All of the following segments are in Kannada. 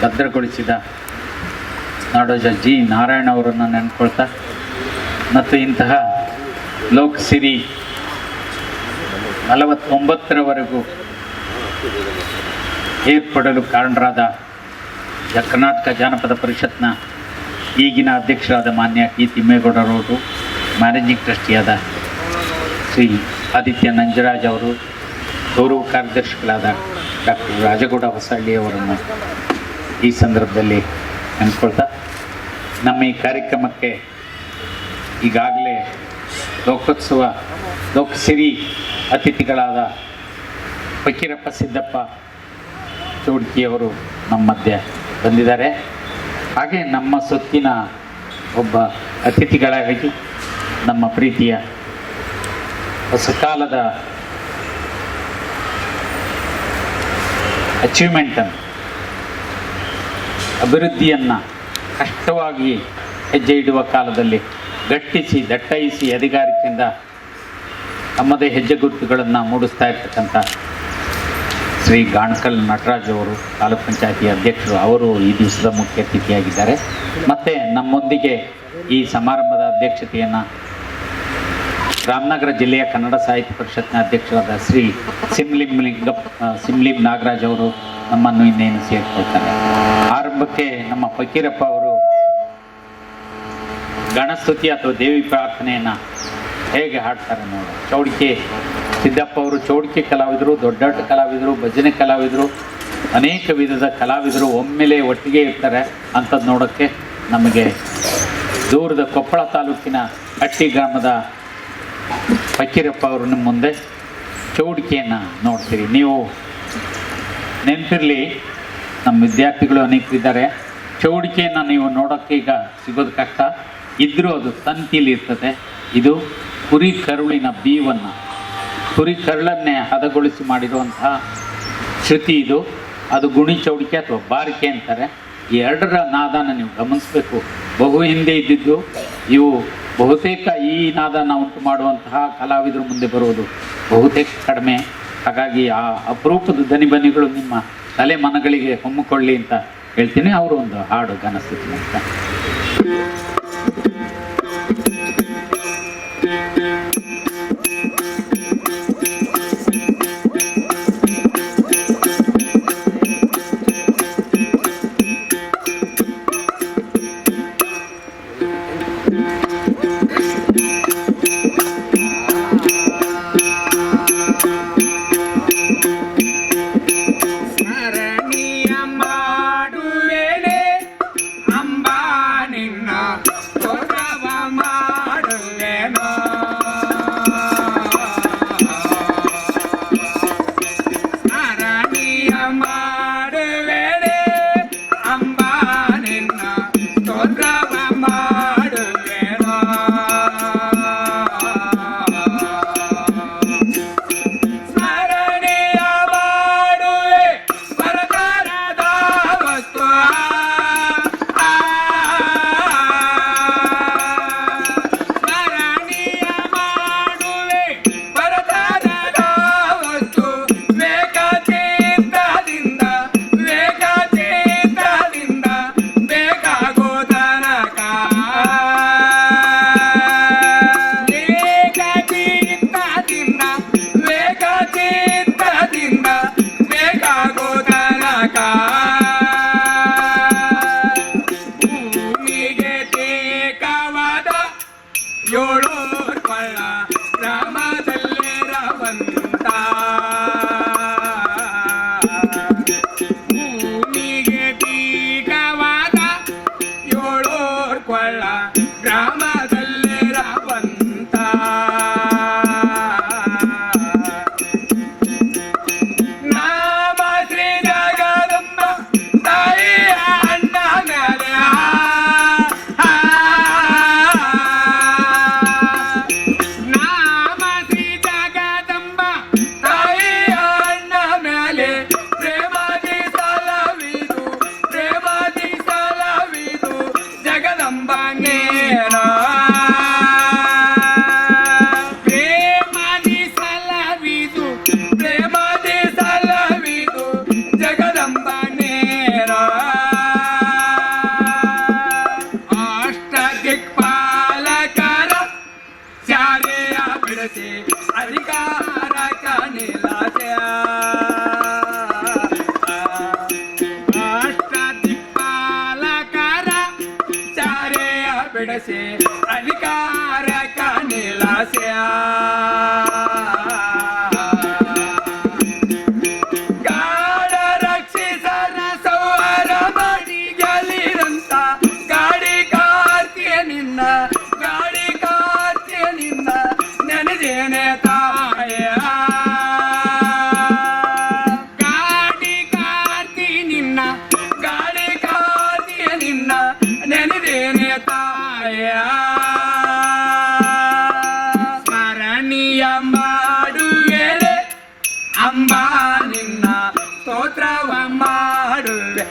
ಭದ್ರಗೊಳಿಸಿದ ನಾಡೋಜ ಜಿ ನಾರಾಯಣ ಅವರನ್ನು ನೆನ್ಕೊಳ್ತಾ ಮತ್ತು ಇಂತಹ ಲೋಕಸಿರಿ 49ರವರೆಗೂ ಏರ್ಪಡಲು ಕಾರಣರಾದ ಕರ್ನಾಟಕ ಜಾನಪದ ಪರಿಷತ್ನ ಈಗಿನ ಅಧ್ಯಕ್ಷರಾದ ಮಾನ್ಯ ಟಿ ತಿಮ್ಮೇಗೌಡರವರು, ಮ್ಯಾನೇಜಿಂಗ್ ಟ್ರಸ್ಟಿಯಾದ ಶ್ರೀ ಆದಿತ್ಯ ನಂಜರಾಜ್ ಅವರು, ಗೌರವ ಕಾರ್ಯದರ್ಶಿಗಳಾದ ಡಾಕ್ಟರ್ ರಾಜಗೌಡ ಹೊಸಹಳ್ಳಿಯವರನ್ನು ಈ ಸಂದರ್ಭದಲ್ಲಿ ನೆನ್ಕೊಳ್ತಾ ನಮ್ಮ ಈ ಕಾರ್ಯಕ್ರಮಕ್ಕೆ ಈಗಾಗಲೇ ಲೋಕಸಿರಿ ಅತಿಥಿಗಳಾದ ಫಕೀರಪ್ಪ ಸಿದ್ದಪ್ಪ ಚೌಡ್ಕಿಯವರು ನಮ್ಮ ಮಧ್ಯೆ ಬಂದಿದ್ದಾರೆ. ಹಾಗೆ ನಮ್ಮ ಸೊತ್ತಿನ ಒಬ್ಬ ಅತಿಥಿಗಳಾಗಿ ನಮ್ಮ ಪ್ರೀತಿಯ ಹೊಸಕಾಲದ ಅಚೀವ್ಮೆಂಟನ್ನು, ಅಭಿವೃದ್ಧಿಯನ್ನು ಕಷ್ಟವಾಗಿ ಹೆಜ್ಜೆ ಇಡುವ ಕಾಲದಲ್ಲಿ ಗಟ್ಟಿಸಿ ದಟ್ಟೈಸಿ ಅಧಿಕಾರದಿಂದ ತಮ್ಮದೇ ಹೆಜ್ಜೆ ಗುರುತುಗಳನ್ನು ಮೂಡಿಸ್ತಾ ಇರ್ತಕ್ಕಂಥ ಶ್ರೀ ಗಾಣಕಲ್ ನಟರಾಜ್ ಅವರು, ತಾಲೂಕ್ ಪಂಚಾಯತಿ ಅಧ್ಯಕ್ಷರು, ಅವರು ಈ ದಿವಸದ ಮುಖ್ಯ ಅತಿಥಿಯಾಗಿದ್ದಾರೆ. ಮತ್ತು ನಮ್ಮೊಂದಿಗೆ ಈ ಸಮಾರಂಭದ ಅಧ್ಯಕ್ಷತೆಯನ್ನು ರಾಮನಗರ ಜಿಲ್ಲೆಯ ಕನ್ನಡ ಸಾಹಿತ್ಯ ಪರಿಷತ್ನ ಅಧ್ಯಕ್ಷರಾದ ಶ್ರೀ ಸಿಮ್ಲಿಂ ನಾಗರಾಜ್ ಅವರು ನಮ್ಮನ್ನು ಇನ್ನೇನು ಸೇರಿಕೊಳ್ತಾರೆ. ಆರಂಭಕ್ಕೆ ನಮ್ಮ ಫಕೀರಪ್ಪ ಅವರು ಗಣಸ್ತುತಿ ಅಥವಾ ದೇವಿ ಪ್ರಾರ್ಥನೆಯನ್ನು ಹೇಗೆ ಹಾಡ್ತಾರೆ ನೋಡಿ. ಚೌಡಿಕೆ ಸಿದ್ದಪ್ಪ ಅವರು ಚೌಡಿಕೆ ಕಲಾವಿದರು, ದೊಡ್ಡ ಕಲಾವಿದರು, ಭಜನೆ ಕಲಾವಿದರು, ಅನೇಕ ವಿಧದ ಕಲಾವಿದರು ಒಮ್ಮೆಲೆ ಒಟ್ಟಿಗೆ ಇರ್ತಾರೆ. ಅಂಥದ್ದು ನೋಡೋಕ್ಕೆ ನಮಗೆ ದೂರದ ಕೊಪ್ಪಳ ತಾಲೂಕಿನ ಹಟ್ಟಿ ಗ್ರಾಮದ ಫಕೀರಪ್ಪ ಅವರು ನಿಮ್ಮ ಮುಂದೆ ಚೌಡಿಕೆಯನ್ನು ನೋಡ್ತೀರಿ. ನೀವು ನೆನಪಿರಲಿ, ನಮ್ಮ ವಿದ್ಯಾರ್ಥಿಗಳು ಅನೇಕರಿದ್ದಾರೆ, ಚೌಡಿಕೆಯನ್ನು ನೀವು ನೋಡೋಕ್ಕೆ ಈಗ ಸಿಗೋದು ಕಷ್ಟ ಇದ್ದರೂ ಅದು ತಂತಿಲಿ ಇರ್ತದೆ. ಇದು ಕುರಿ ಕರುಳಿನ ಬೀವನ್ನು, ಕುರಿ ಕರುಳನ್ನೇ ಹದಗೊಳಿಸಿ ಮಾಡಿರುವಂತಹ ಶ್ರುತಿ ಇದು. ಅದು ಗುಣಿ ಚೌಡಿಕೆ ಅಥವಾ ಬಾರಿಕೆ ಅಂತಾರೆ. ಈ ಎರಡರ ನಾದನ ನೀವು ಗಮನಿಸಬೇಕು. ಬಹು ಹಿಂದೆ ಇದ್ದಿದ್ದು ಇವು ಬಹುತೇಕ ಈ ನಾದನ ಉಂಟು ಮಾಡುವಂತಹ ಕಲಾವಿದರು ಮುಂದೆ ಬರುವುದು ಬಹುತೇಕ ಕಡಿಮೆ. ಹಾಗಾಗಿ ಆ ಅಪರೂಪದ ದನಿಬನಿಗಳು ನಿಮ್ಮ ತಲೆ ಮನಗಳಿಗೆ ಹೊಮ್ಮಿಕೊಳ್ಳಿ ಅಂತ ಹೇಳ್ತೀನಿ. ಅವರು ಒಂದು ಹಾಡು ಗನಸ್ತುತಿ ಅಂತ. ಬಿಡಿಸಿ ಅಧಿಕಾರ ಕಾಣಿಲಾಸ್ಯ ಗಾಢ ರಕ್ಷಿಸರ ಸೌರ ಮಾಡಿ ಗೆಲ್ಲಿರಂತ ಗಾಡಿ ಕಾರ್ತಿಯ ನಿನ್ನ ನೆನೆದೇನೆ ತಾಯ ಗಾಡಿ ಕಾರ್ತಿಯ ನಿನ್ನ ನೆನೆದೇನೆ ತಾಯ ಸ್ಮರಣೀಯ ಮಾಡುವೆಲೆ ಅಂಬ ನಿನ್ನ ಸ್ತೋತ್ರವ ಮಾಡುವೆ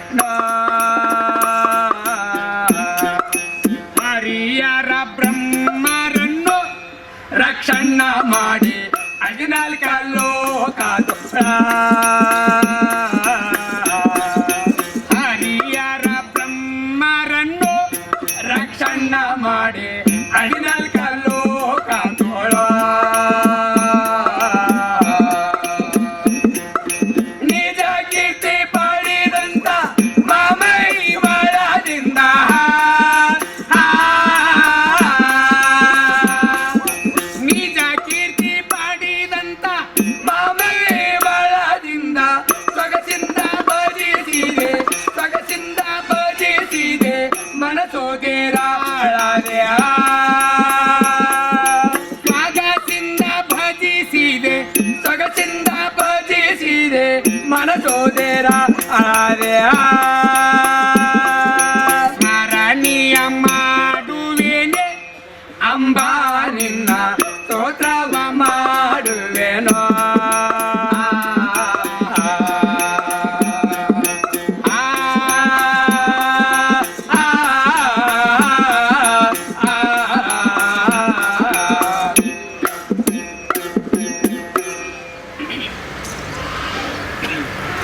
ಹರಿಯರ ಬ್ರಹ್ಮರನ್ನು ರಕ್ಷಣ ಮಾಡಿ 14 ಲೋಕ ಹರಿಯರ ಬ್ರಹ್ಮರನ್ನು ರಕ್ಷಣ ಮಾಡಿ 14 ಲೋಕ ನಿಜ ಕೀರ್ತಿ ಪಡೆದಂತ ಮಾಮೈ ಬಳದಿಂದ ನಿಜ ಕೀರ್ತಿ ಪಡೆದಂತ ಮಾಮೈ ಬಳದಿಂದ ಸೊಗಸಿಂದ ಭಜಿಸಿದೆ ಮನಸೋದೇರಾಳದೆ ಸೊಗಸಿಂದ ಭಜಿಸಿದೆ ಮನಸೋದೇರ ಅಳದೆ ಸ್ಮರಣೀಯ ಮಾಡುವೆನೆ ಅಂಬ ನಿನ್ನ ಸ್ತೋತ್ರವ ಮಾಡುವೆನೋ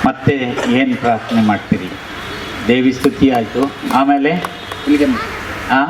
ಮತ್ತೆ ಏನು ಪ್ರಾರ್ಥನೆ ಮಾಡ್ತೀರಿ? ದೇವಿ ಸ್ತುತಿ ಆಯಿತು, ಆಮೇಲೆ ಹಾಂ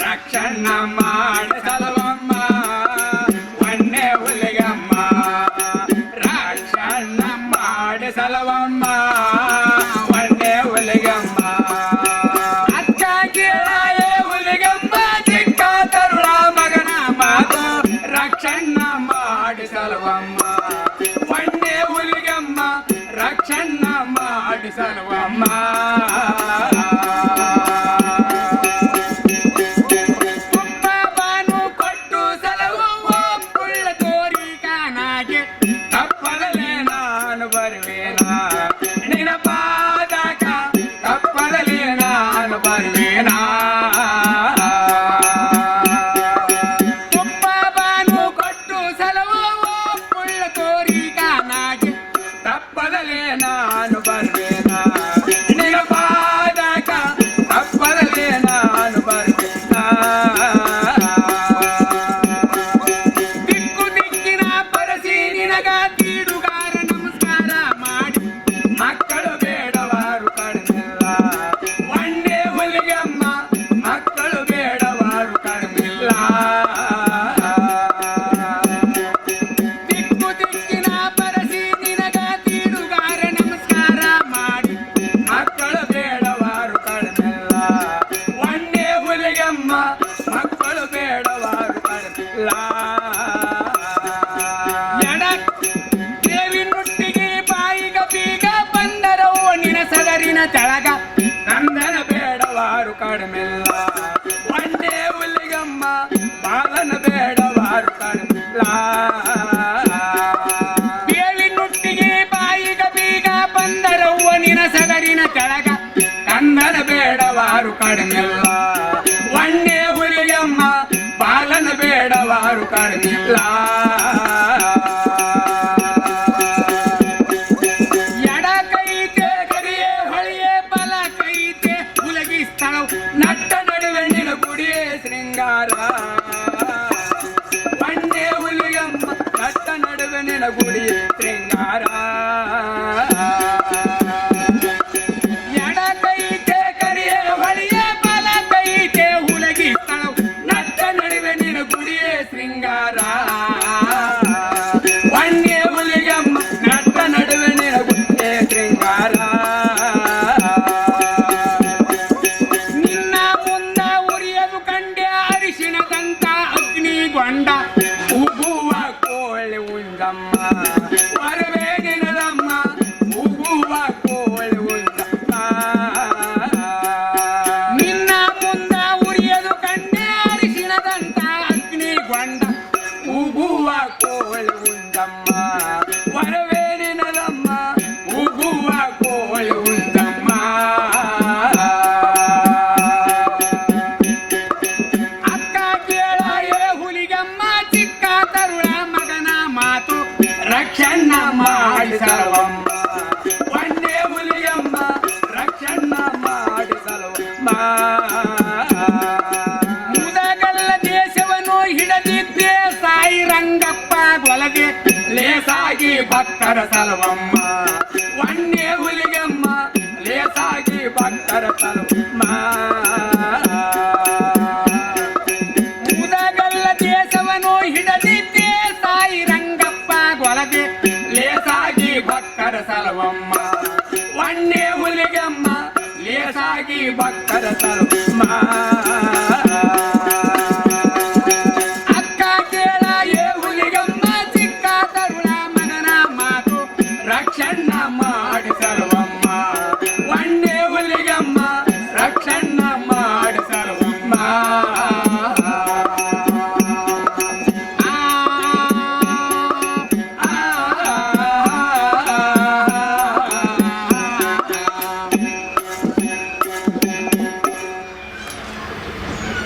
ರಕ್ಷಣ ಮಾಡಿಸಲವಮ್ಮ ಒಣ್ಣೆ ಹುಲಿಗಮ್ಮ ರಕ್ಷಣ ಮಾಡಿಸಲವಮ್ಮ ಒಣ್ಣೆ ಹುಲಿಗಮ್ಮ ಅಕ್ಕ ಕೇಳಾಯೇ ಹುಲಿಗಮ್ಮ ಚಿಕ್ಕ ತರುಳ ಮಗನ ಮಾತು ರಕ್ಷಣ ಮಾಡಿಸಲವಮ್ಮ ಒಣ್ಣೆ ಹುಲಿಗಮ್ಮ ರಕ್ಷಣ ಮಾಡಿಸಲವಮ್ಮ ನಾನು ಬರ್ವೇನಾ ನಿನ್ನ ಪಾದಕ ತಪ್ಪದಲೇ ನಾನು ಬರ್ವೇನಾ ದಿಕ್ಕು ದಿಕ್ಕಿನ ಪರಸಿ ನಿನಗ ತೀಡುಗಾರ ನಮಸ್ಕಾರ ಮಾಡಿ ಮಕ್ಕಳು ಬೇಡವಾರು ಕಡಿಮಿಲ್ಲ ಒಣ್ಣೆ ಹುಲಿಗಮ್ಮ ಮಕ್ಕಳು ಬೇಡವಾರು ಕಡಿಮಿಲ್ಲ ದಿಕ್ಕು ದಿಕ್ಕಿನ ಪರಸಿ ನಿನಗ ತೀಡುಗಾರ ನಮಸ್ಕಾರ ಮಾಡಿ ಮಕ್ಕಳು ಬೇಡವಾರು ಕಡಿಮಿಲ್ಲ ಒಣ್ಣೆ ಹುಲಿಗಮ್ಮ ಮಕ್ಕಳು ಬೇಡವಾರು ಕಡಿಮಿಲ್ಲ ದೇವಿ ನುಟ್ಟಿಗೆ ಬಾಯಿಗ ಬೀಗ ಬಂದರವು ನಿನ ಸದರಿನ ತೆಳಗ ನಂದನ ಬೇಡವಾರು ಕಡಿಮೆಲ್ಲ ಕೆಳಗ ಕಂದನ ಬೇಡವಾರು ಕಡಿಮೆಲ್ಲ ಒಣ್ಣೆ ಹುಲಿಯಮ್ಮ ಬಾಲನ ಬೇಡವಾರು ಕಡಿಮೆಲ್ಲ ಎಡ ಕೈತೆ ಗರಿಯೇ ಹೊಳೆಯೇ ಬಲ ಕೈತೆ ಹುಲಗಿ ಸ್ಥಳ ನಟ್ಟ ನಡುವೆ ನಿನ ಗುಡಿಯೇ ಶೃಂಗಾರ ಒಣ್ಣೆ ಹುಲಿಯಮ್ಮ ನಟ್ಟ ನಡುವೆ ನಿನ ಗುಡಿ ಶೃಂಗಾರ ರಕ್ಷಣ್ಣ ಮಾಡಿ ಸರ್ವಮ್ಮ ಒಣ್ಣೆ ಹುಲಿಯಮ್ಮ ರಕ್ಷಣ್ಣ ಮಾಡಿ ಸರ್ವಮ್ಮ ಮುದಗಲ್ಲ ದೇಶವನ್ನು ಹಿಡದಿದ್ದೆ ಸಾಯಿ ರಂಗಪ್ಪ ಗೊಲಗೆ ಲೇಸಾಗಿ ಭಕ್ತರ ಸಲವಮ್ಮ ಒಣ್ಣೆ ಹುಲಿಯಮ್ಮ ಲೇಸಾಗಿ ಭಕ್ತರ ಸಲವಮ್ಮ ಮುದಗಲ್ಲ ದೇಶವನ್ನು ಹಿಡದಿದ್ದೆ ಸಾಯಿ ರಂಗಪ್ಪ ಗೊಲಗೆ ಲೇಸಾಗಿ ಭಕ್ತರ ಸಲವಮ್ಮ ಒಣ್ಣೆ ಹುಲಿಗಮ್ಮ ಲೇಸಾಗಿ ಭಕ್ತರ ಸಲವಮ್ಮ ಅಕ್ಕ ಕೇಳ ಏ ಹುಲಿಗಮ್ಮ ಚಿಕ್ಕ ತರುಣ ಮಗನ ಮಾತು ರಕ್ಷಣ್ಣ ಮಾಡಿ ಸರ್ವಮ್ಮ ಒಣ್ಣೆ ಹುಲಿಗಮ್ಮ ರಕ್ಷಣ್ಣ ಮಾಡಿ ಸರ್ವಮ್ಮ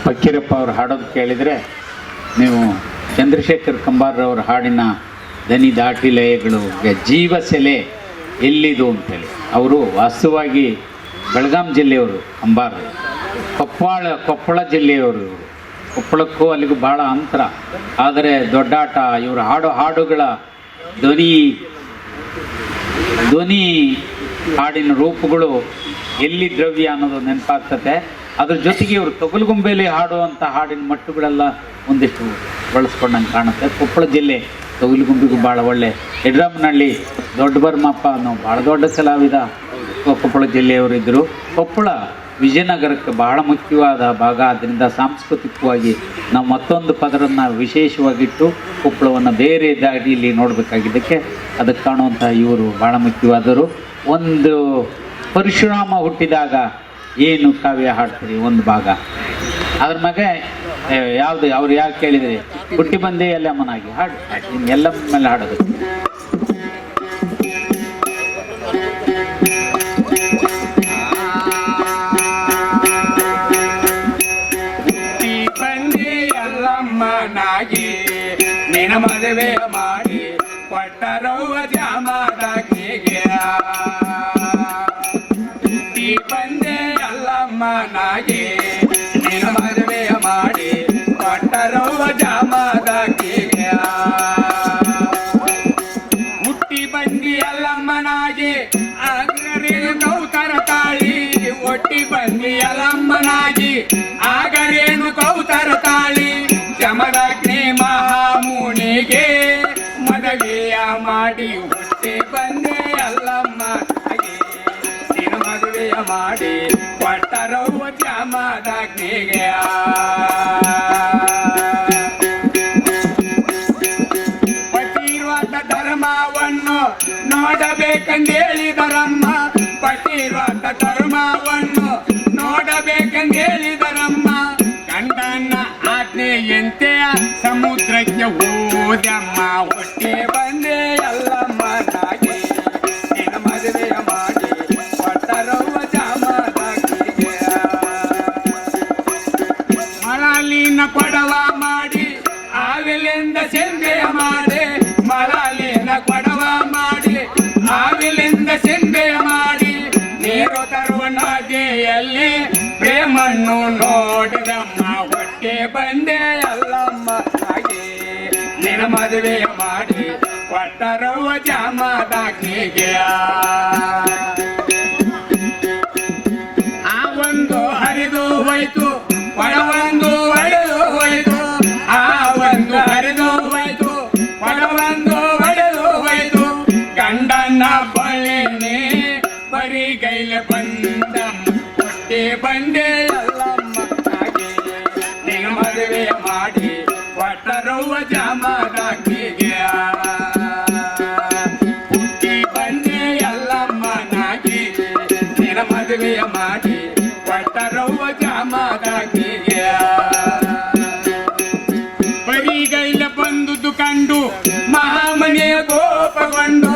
ಫಕೀರಪ್ಪ ಅವ್ರು ಹಾಡೋದು ಕೇಳಿದರೆ ನೀವು ಚಂದ್ರಶೇಖರ್ ಕಂಬಾರವ್ರ ಹಾಡಿನ ದನಿ ದಾಟಿ ಲಯಗಳು ಜೀವ ಸೆಲೆ ಎಲ್ಲಿದು ಅಂತೇಳಿ. ಅವರು ವಾಸ್ತವವಾಗಿ ಬೆಳಗಾಂ ಜಿಲ್ಲೆಯವರು ಕಂಬಾರ, ಕೊಪ್ಪಳ ಜಿಲ್ಲೆಯವರು. ಕೊಪ್ಪಳಕ್ಕೂ ಅಲ್ಲಿಗೂ ಭಾಳ ಅಂತರ. ಆದರೆ ದೊಡ್ಡಾಟ ಇವರು ಹಾಡುಗಳ ಧ್ವನಿ ಹಾಡಿನ ರೂಪಗಳು ಎಲ್ಲಿ ದ್ರವ್ಯ ಅನ್ನೋದು ನೆನಪಾಗ್ತದೆ. ಅದ್ರ ಜೊತೆಗೆ ಇವರು ತೊಗಲುಗುಂಬೇಲಿ ಹಾಡುವಂಥ ಹಾಡಿನ ಮಟ್ಟುಗಳೆಲ್ಲ ಒಂದಿಷ್ಟು ಬಳಸ್ಕೊಂಡಂಗೆ ಕಾಣುತ್ತೆ. ಕೊಪ್ಪಳ ಜಿಲ್ಲೆ ತೊಗಲುಗುಂಬಿಗೂ ಭಾಳ ಒಳ್ಳೆ. ಯಡ್ರಾಮನಹಳ್ಳಿ ದೊಡ್ಡ ಬರ್ಮಪ್ಪ ಅನ್ನೋ ಭಾಳ ದೊಡ್ಡ ಕಲಾವಿದ ಕೊಪ್ಪಳ ಜಿಲ್ಲೆಯವರಿದ್ದರು. ಕೊಪ್ಪಳ ವಿಜಯನಗರಕ್ಕೆ ಬಹಳ ಮುಖ್ಯವಾದ ಭಾಗ. ಆದ್ದರಿಂದ ಸಾಂಸ್ಕೃತಿಕವಾಗಿ ನಾವು ಮತ್ತೊಂದು ಪದರನ್ನು ವಿಶೇಷವಾಗಿಟ್ಟು ಕೊಪ್ಪಳವನ್ನು ಬೇರೆ ದಾರಿಯಲ್ಲಿ ನೋಡಬೇಕಾಗಿದ್ದಕ್ಕೆ ಅದಕ್ಕೆ ಕಾಣುವಂಥ ಇವರು ಭಾಳ ಮುಖ್ಯವಾದರು. ಒಂದು ಪರಶುರಾಮ ಹುಟ್ಟಿದಾಗ ಏನು ಕಾವ್ಯ ಹಾಡ್ತೀರಿ ಒಂದು ಭಾಗ, ಅದ್ರ ಮ್ಯಾಗೆ ಯಾವುದು ಅವ್ರು ಯಾಕೆ ಕೇಳಿದ್ರಿ ಹುಟ್ಟಿ ಬಂದೇ ಎಲ್ಲಮ್ಮನಾಗಿ ಹಾಡು, ಎಲ್ಲಮ್ಮ ಮೇಲೆ ಹಾಡೋದು. ಹುಟ್ಟಿ ಬಂದೇ ಎಲ್ಲಮ್ಮನಾಗಿ ನಿನ ಮದುವೆ ಮಾಡಿ ಕೊಟ್ಟರವ್ವ ಜಾಮದಗ್ನಿಗೆ. ಹುಟ್ಟಿ ಬಂದೇ ಎಲ್ಲಮ್ಮನಾಗಿ ನಿನ ಮದುವೆ ಮಾಡಿ ಕೊಟ್ಟರವ್ವ ಜಾಮದಗ್ನಿಗೆ. ಹುಟ್ಟಿ ಬಂದಿ ಎಲ್ಲಮ್ಮನಾಗಿ ಆಗರೇನು ಕೌತರ ತಾಳಿ. ಒಟ್ಟಿ ಬಂದಿ ಎಲ್ಲಮ್ಮನಾಗಿ ಆಗರೇನು ಕೌತರ ತಾಳಿ. ಜಮದಗ್ನಿ ಮಹಾಮುನಿಗೆ ಮದುವೆಯ ಮಾಡಿ ಹುಟ್ಟಿ ಬಂದೆ ಎಲ್ಲಮ್ಮನಾಗಿ ನಿನ ಮದುವೆಯ ಮಾಡಿ ಕೊಟ್ಟರವ್ವ ಜಮದಗ್ನಿಗೆ. ಪತಿವ್ರತ ಧರ್ಮವನ್ನು ನೋಡಬೇಕಂದೇಳಿದರಮ್ಮ. ಪತಿವ್ರತ ಧರ್ಮವನ್ನು ನೋಡಬೇಕಂದೇಳಿದರಮ್ಮ. ಗಂಡನ ಆಜ್ಞೆಯಂತೆ ಸಮುದ್ರಕ್ಕೆ ಹೋದಮ್ಮ. ಹೊಟ್ಟೆ ಬಂದೆ ಎಲ್ಲಮ್ಮನಾಗಿ ನಿನ ಮದುವೆಯ ಮಾಡಿ ಕೊಟ್ಟರವ್ವ ನದಿಯಲ್ಲಿ ಪ್ರೇಮನ್ನು ನೋಡಿದಮ್ಮ ಹೊಟ್ಟೆ ಬಂದೆ ಅಲ್ಲಮ್ಮ ಹಾಗೆ ನಿನ್ನ ಮದುವೆ ಮಾಡಿ ಕೊಟ್ಟರವ್ವ ಜಾಮದಾಕಿಗೆ ಆ ಒಂದು ಹರಿದು ಹೋಯ್ತು ಪಡವೊಂದು ಒಡೆದು ಹೋಯ್ತು ಆ ಒಂದು ಹರಿದು ಹೋಯ್ತು ಪಡವೊಂದು ಒಡೆದು ಹೋಯ್ತು ಗಂಡನ ಬಳಿನೇ ಬರಿಗೈಲೆ ಬಂದಮ್ಮ ಹೊಟ್ಟೆ ಬಂದೆ ಅಲ್ಲಮ್ಮ ಹಾಗೆ ನಿನ್ನ ಮದುವೆ ಮಾಡಿ ಕೊಟ್ಟರವ್ವ ಜಾಮದಾಕಿಗೆ ಹುಟ್ಟಿ ಬಂದೆ ಅಲ್ಲಮ್ಮನಾಗಿ ನಿನ್ನ ಮದುವೆಯ ಮಾಡಿ ಕೊಟ್ಟರವ್ವ ಜಾಮದಾಕಿಗೆ ಬರಿಗೈಲ ಬಂದುದು ಕಂಡು ಮಹಾಮುನಿಯ ಕೋಪಗೊಂಡು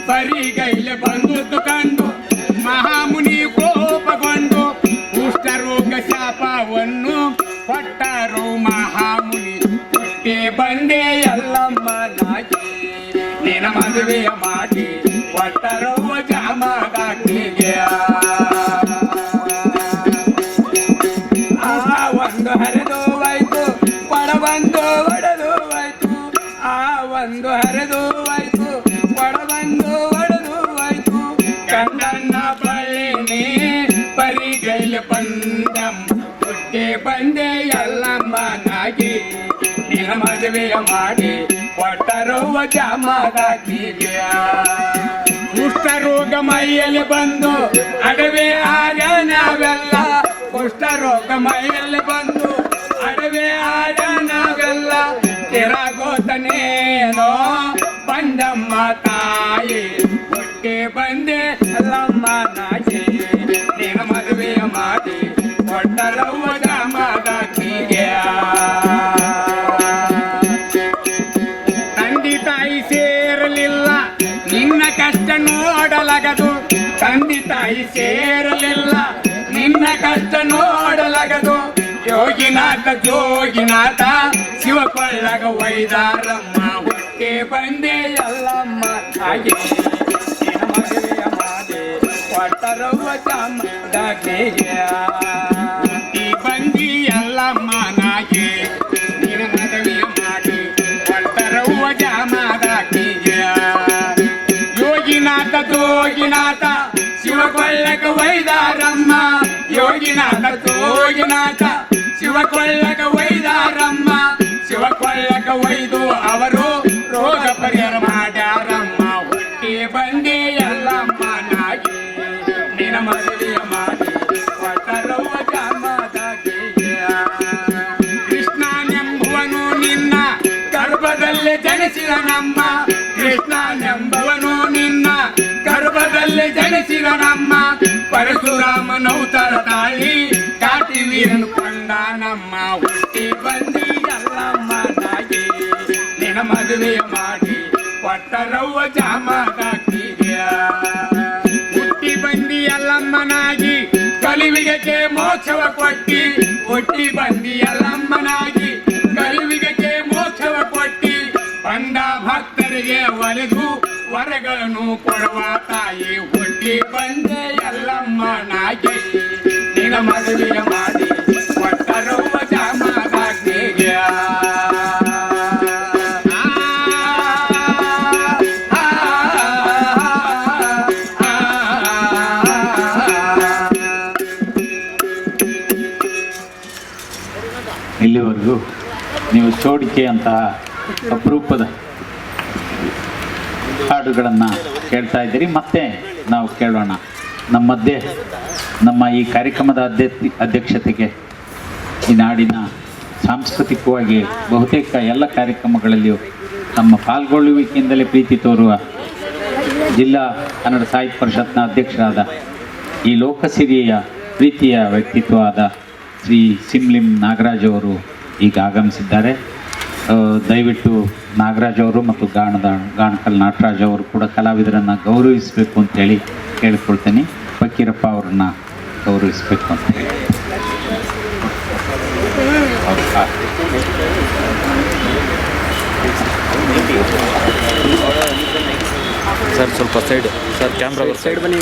ಬರಿಗೈಲ ಬಂದುದು ಕಂಡು ಮಹಾಮುನಿ ಕೋಪಗೊಂಡು ಕುಷ್ಠರೋಗ ಶಾಪವನ್ನು ಕೊಟ್ಟರು ಮಹಾಮುನಿ ಹುಟ್ಟಿ ಬಂದೆ ಅಲ್ಲಮ್ಮನಾಗಿ ನಿನ್ನ ಮದುವೆಯ ಮಾಡಿ ಕೊಟ್ಟರವ್ವ ಜಾಮದಾಕಿಗೆ ಒಂದು ಹರಿದು ಹೋಯ್ತು ಪಡವೊಂದು ಒಡೆದು ಹೋಯ್ತು ಆ ಒಂದು ಹರಿದು ಹೋಯ್ತು ಪಡವೊಂದು ಒಡೆದು ಹೋಯ್ತು ಗಂಡನ ಬಳಿನೇ ಬರಿಗೈಲೆ ಬಂದಮ್ಮ ಹುಟ್ಟಿ ಬಂದೆ ಅಲ್ಲಮ್ಮನಾಗಿ ನಿನ್ನ ಮದುವೆಯ ಮಾಡಿ ಕೊಟ್ಟರವ್ವ ಜಾಮದಾಕಿಗೆ ಕುಷ್ಠರೋಗ ಮೈಯಲ್ಲಿ ಬಂದು ಅಡವೆ ಆಗ ನಾವೆಲ್ಲ ಕುಷ್ಠರೋಗ ಮೈಯಲ್ಲಿ ಬಂದು ಅಡವೆ ಆಗ ನಾವೆಲ್ಲ ತಿರಾಗೋತನೇನೋ ಬಂದಮ್ಮ ತಾಯಿ ಹುಟ್ಟಿ ಬಂದೆ ಅಲ್ಲಮ್ಮನಾಗಿ ನಿನ್ನ ಮದುವೆಯ ಮಾಡಿ ಕೊಟ್ಟರವ್ವ ಜಾಮದಾಕಿಗೆ ತಂದೆ ತಾಯಿ ಸೇರಲಿಲ್ಲ ನಿನ್ನ ಕಷ್ಟ ನೋಡಲಾಗದು ತಂದೆ ತಾಯಿ ಸೇರಲಿಲ್ಲ ನಿನ್ನ ಕಷ್ಟ ನೋಡಲಾಗದು ಯೋಗಿನಾಥ ಜೋಗಿನಾಥ ಶಿವಕೊಳ್ಳಗ ವೈದಾರಮ್ಮ ಹುಟ್ಟಿ ಬಂದೆ ಅಲ್ಲಮ್ಮ ಹಾಗೆ ನಿನ್ನ ಮದುವೆಯ ಮಾಡಿ ಕೊಟ್ಟರವ್ವ ಜಾಮದಾಕಿಗೆ ಹುಟ್ಟಿ ಬಂದಿ ಅಲ್ಲಮ್ಮನಾಗಿ ನಿನ್ನ ಮದುವೆಯ ಮಾಡಿ ಕೊಟ್ಟರವ್ವ ಜಾಮದಾಕಿಗೆ ಯೋಗಿನಾಥ ಜೋಗಿನಾಥ ಶಿವಕೊಳ್ಳಗ ವೈದಾರಮ್ಮ ಯೋಗಿನಾಥ ಜೋಗಿನಾಥ ಶಿವಕೊಳ್ಳಗ ವೈದಾರಮ್ಮ ಶಿವಕೊಳ್ಳಗ ವೈದು ಅವರು ರೋಗ ಪರಿಹಾರ ಮಾಡ್ಯಾರಮ್ಮ ಹುಟ್ಟಿ ಬಂದೆ ಅಲ್ಲಮ್ಮನಾಗಿ ನಿನ್ನ ಮದುವೆಯ ಮಾಡಿ ಕೊಟ್ಟರವ್ವ ಜಾಮದಾಕಿಗೆ ಕೃಷ್ಣನೆಂಬುವನು ನಿನ್ನ ಗರ್ಭದಲ್ಲಿ ಜನಿಸಿದ ನಮ್ಮ ಕೃಷ್ಣನೆಂಬುವನು ನಿನ್ನ ಗರ್ಭದಲ್ಲಿ ಜನಿಸಿದ ನಮ್ಮ ಪರಶುರಾಮನೌತರ ತಾಳಿ ಕಾಟಿ ವೀರನು ಕೊಂಡ ನಮ್ಮ ಹುಟ್ಟಿ ಬಂದಿ ಅಲ್ಲಮ್ಮನಾಗಿ ನಿನ್ನ ಮದುವೆಯ ಮಾಡಿ ಕೊಟ್ಟರವ್ವ ಜಾಮದಾಕಿಗೆ ಹುಟ್ಟಿ ಬಂದಿ ಅಲ್ಲಮ್ಮನಾಗಿ ಕಲಿವಿಗೆ ಮೋಕ್ಷವ ಕೊಟ್ಟಿ ಹುಟ್ಟಿ ಬಂದಿ ಅಲ್ಲಮ್ಮನಾಗಿ ಕಲಿವಿಗೆ ಮೋಕ್ಷವ ಕೊಟ್ಟಿ ಬಂದ ಭಕ್ತರಿಗೆ ಒಲಿದು ವರಗಳನ್ನು ಕೊಡುವ ತಾಯಿ ಹುಟ್ಟಿ ಬಂದೆ ಅಲ್ಲಮ್ಮನಾಗಿ ನಿನ್ನ ಮದುವೆಯ ಮಾಡಿ ಕೊಟ್ಟರವ್ವ ಜಾಮದಾಕಿಗೆ ಇಲ್ಲಿವರೆಗೂ ನೀವು ಚೌಡಿಕೆ ಅಂತಹ ಅಪರೂಪದ ಹಾಡುಗಳನ್ನು ಕೇಳ್ತಾ ಇದ್ದೀರಿ. ಮತ್ತೆ ನಾವು ಕೇಳೋಣ. ನಮ್ಮ ಮಧ್ಯೆ ನಮ್ಮ ಈ ಕಾರ್ಯಕ್ರಮದ ಅಧ್ಯಕ್ಷತೆಗೆ ಈ ನಾಡಿನ ಸಾಂಸ್ಕೃತಿಕವಾಗಿ ಬಹುತೇಕ ಎಲ್ಲ ಕಾರ್ಯಕ್ರಮಗಳಲ್ಲಿಯೂ ನಮ್ಮ ಪಾಲ್ಗೊಳ್ಳುವಿಕೆಯಿಂದಲೇ ಪ್ರೀತಿ ತೋರುವ ಜಿಲ್ಲಾ ಕನ್ನಡ ಸಾಹಿತ್ಯ ಪರಿಷತ್ನ ಅಧ್ಯಕ್ಷರಾದ ಈ ಲೋಕಸಿರಿಯ ಪ್ರೀತಿಯ ವ್ಯಕ್ತಿತ್ವವಾದ ಶ್ರೀ ಸಿಮ್ಲಿಂ ನಾಗರಾಜ್ ಅವರು ಈಗ ಆಗಮಿಸಿದ್ದಾರೆ. ದಯವಿಟ್ಟು ನಾಗರಾಜ್ ಅವರು ಮತ್ತು ಗಾಣಕಲ್ ನಾಟರಾಜ್ ಅವರು ಕೂಡ ಕಲಾವಿದರನ್ನು ಗೌರವಿಸಬೇಕು ಅಂತೇಳಿ ಕೇಳಿಕೊಳ್ತೇನೆ. ಫಕೀರಪ್ಪ ಅವ್ರನ್ನ ಗೌರವಿಸಬೇಕು ಅಂತ ಹೇಳಿ. ಸರ್ ಸ್ವಲ್ಪ ಸೈಡ್ ಸರ್ ಕ್ಯಾಮ್ರಾ ಸೈಡ್ ಬನ್ನಿ.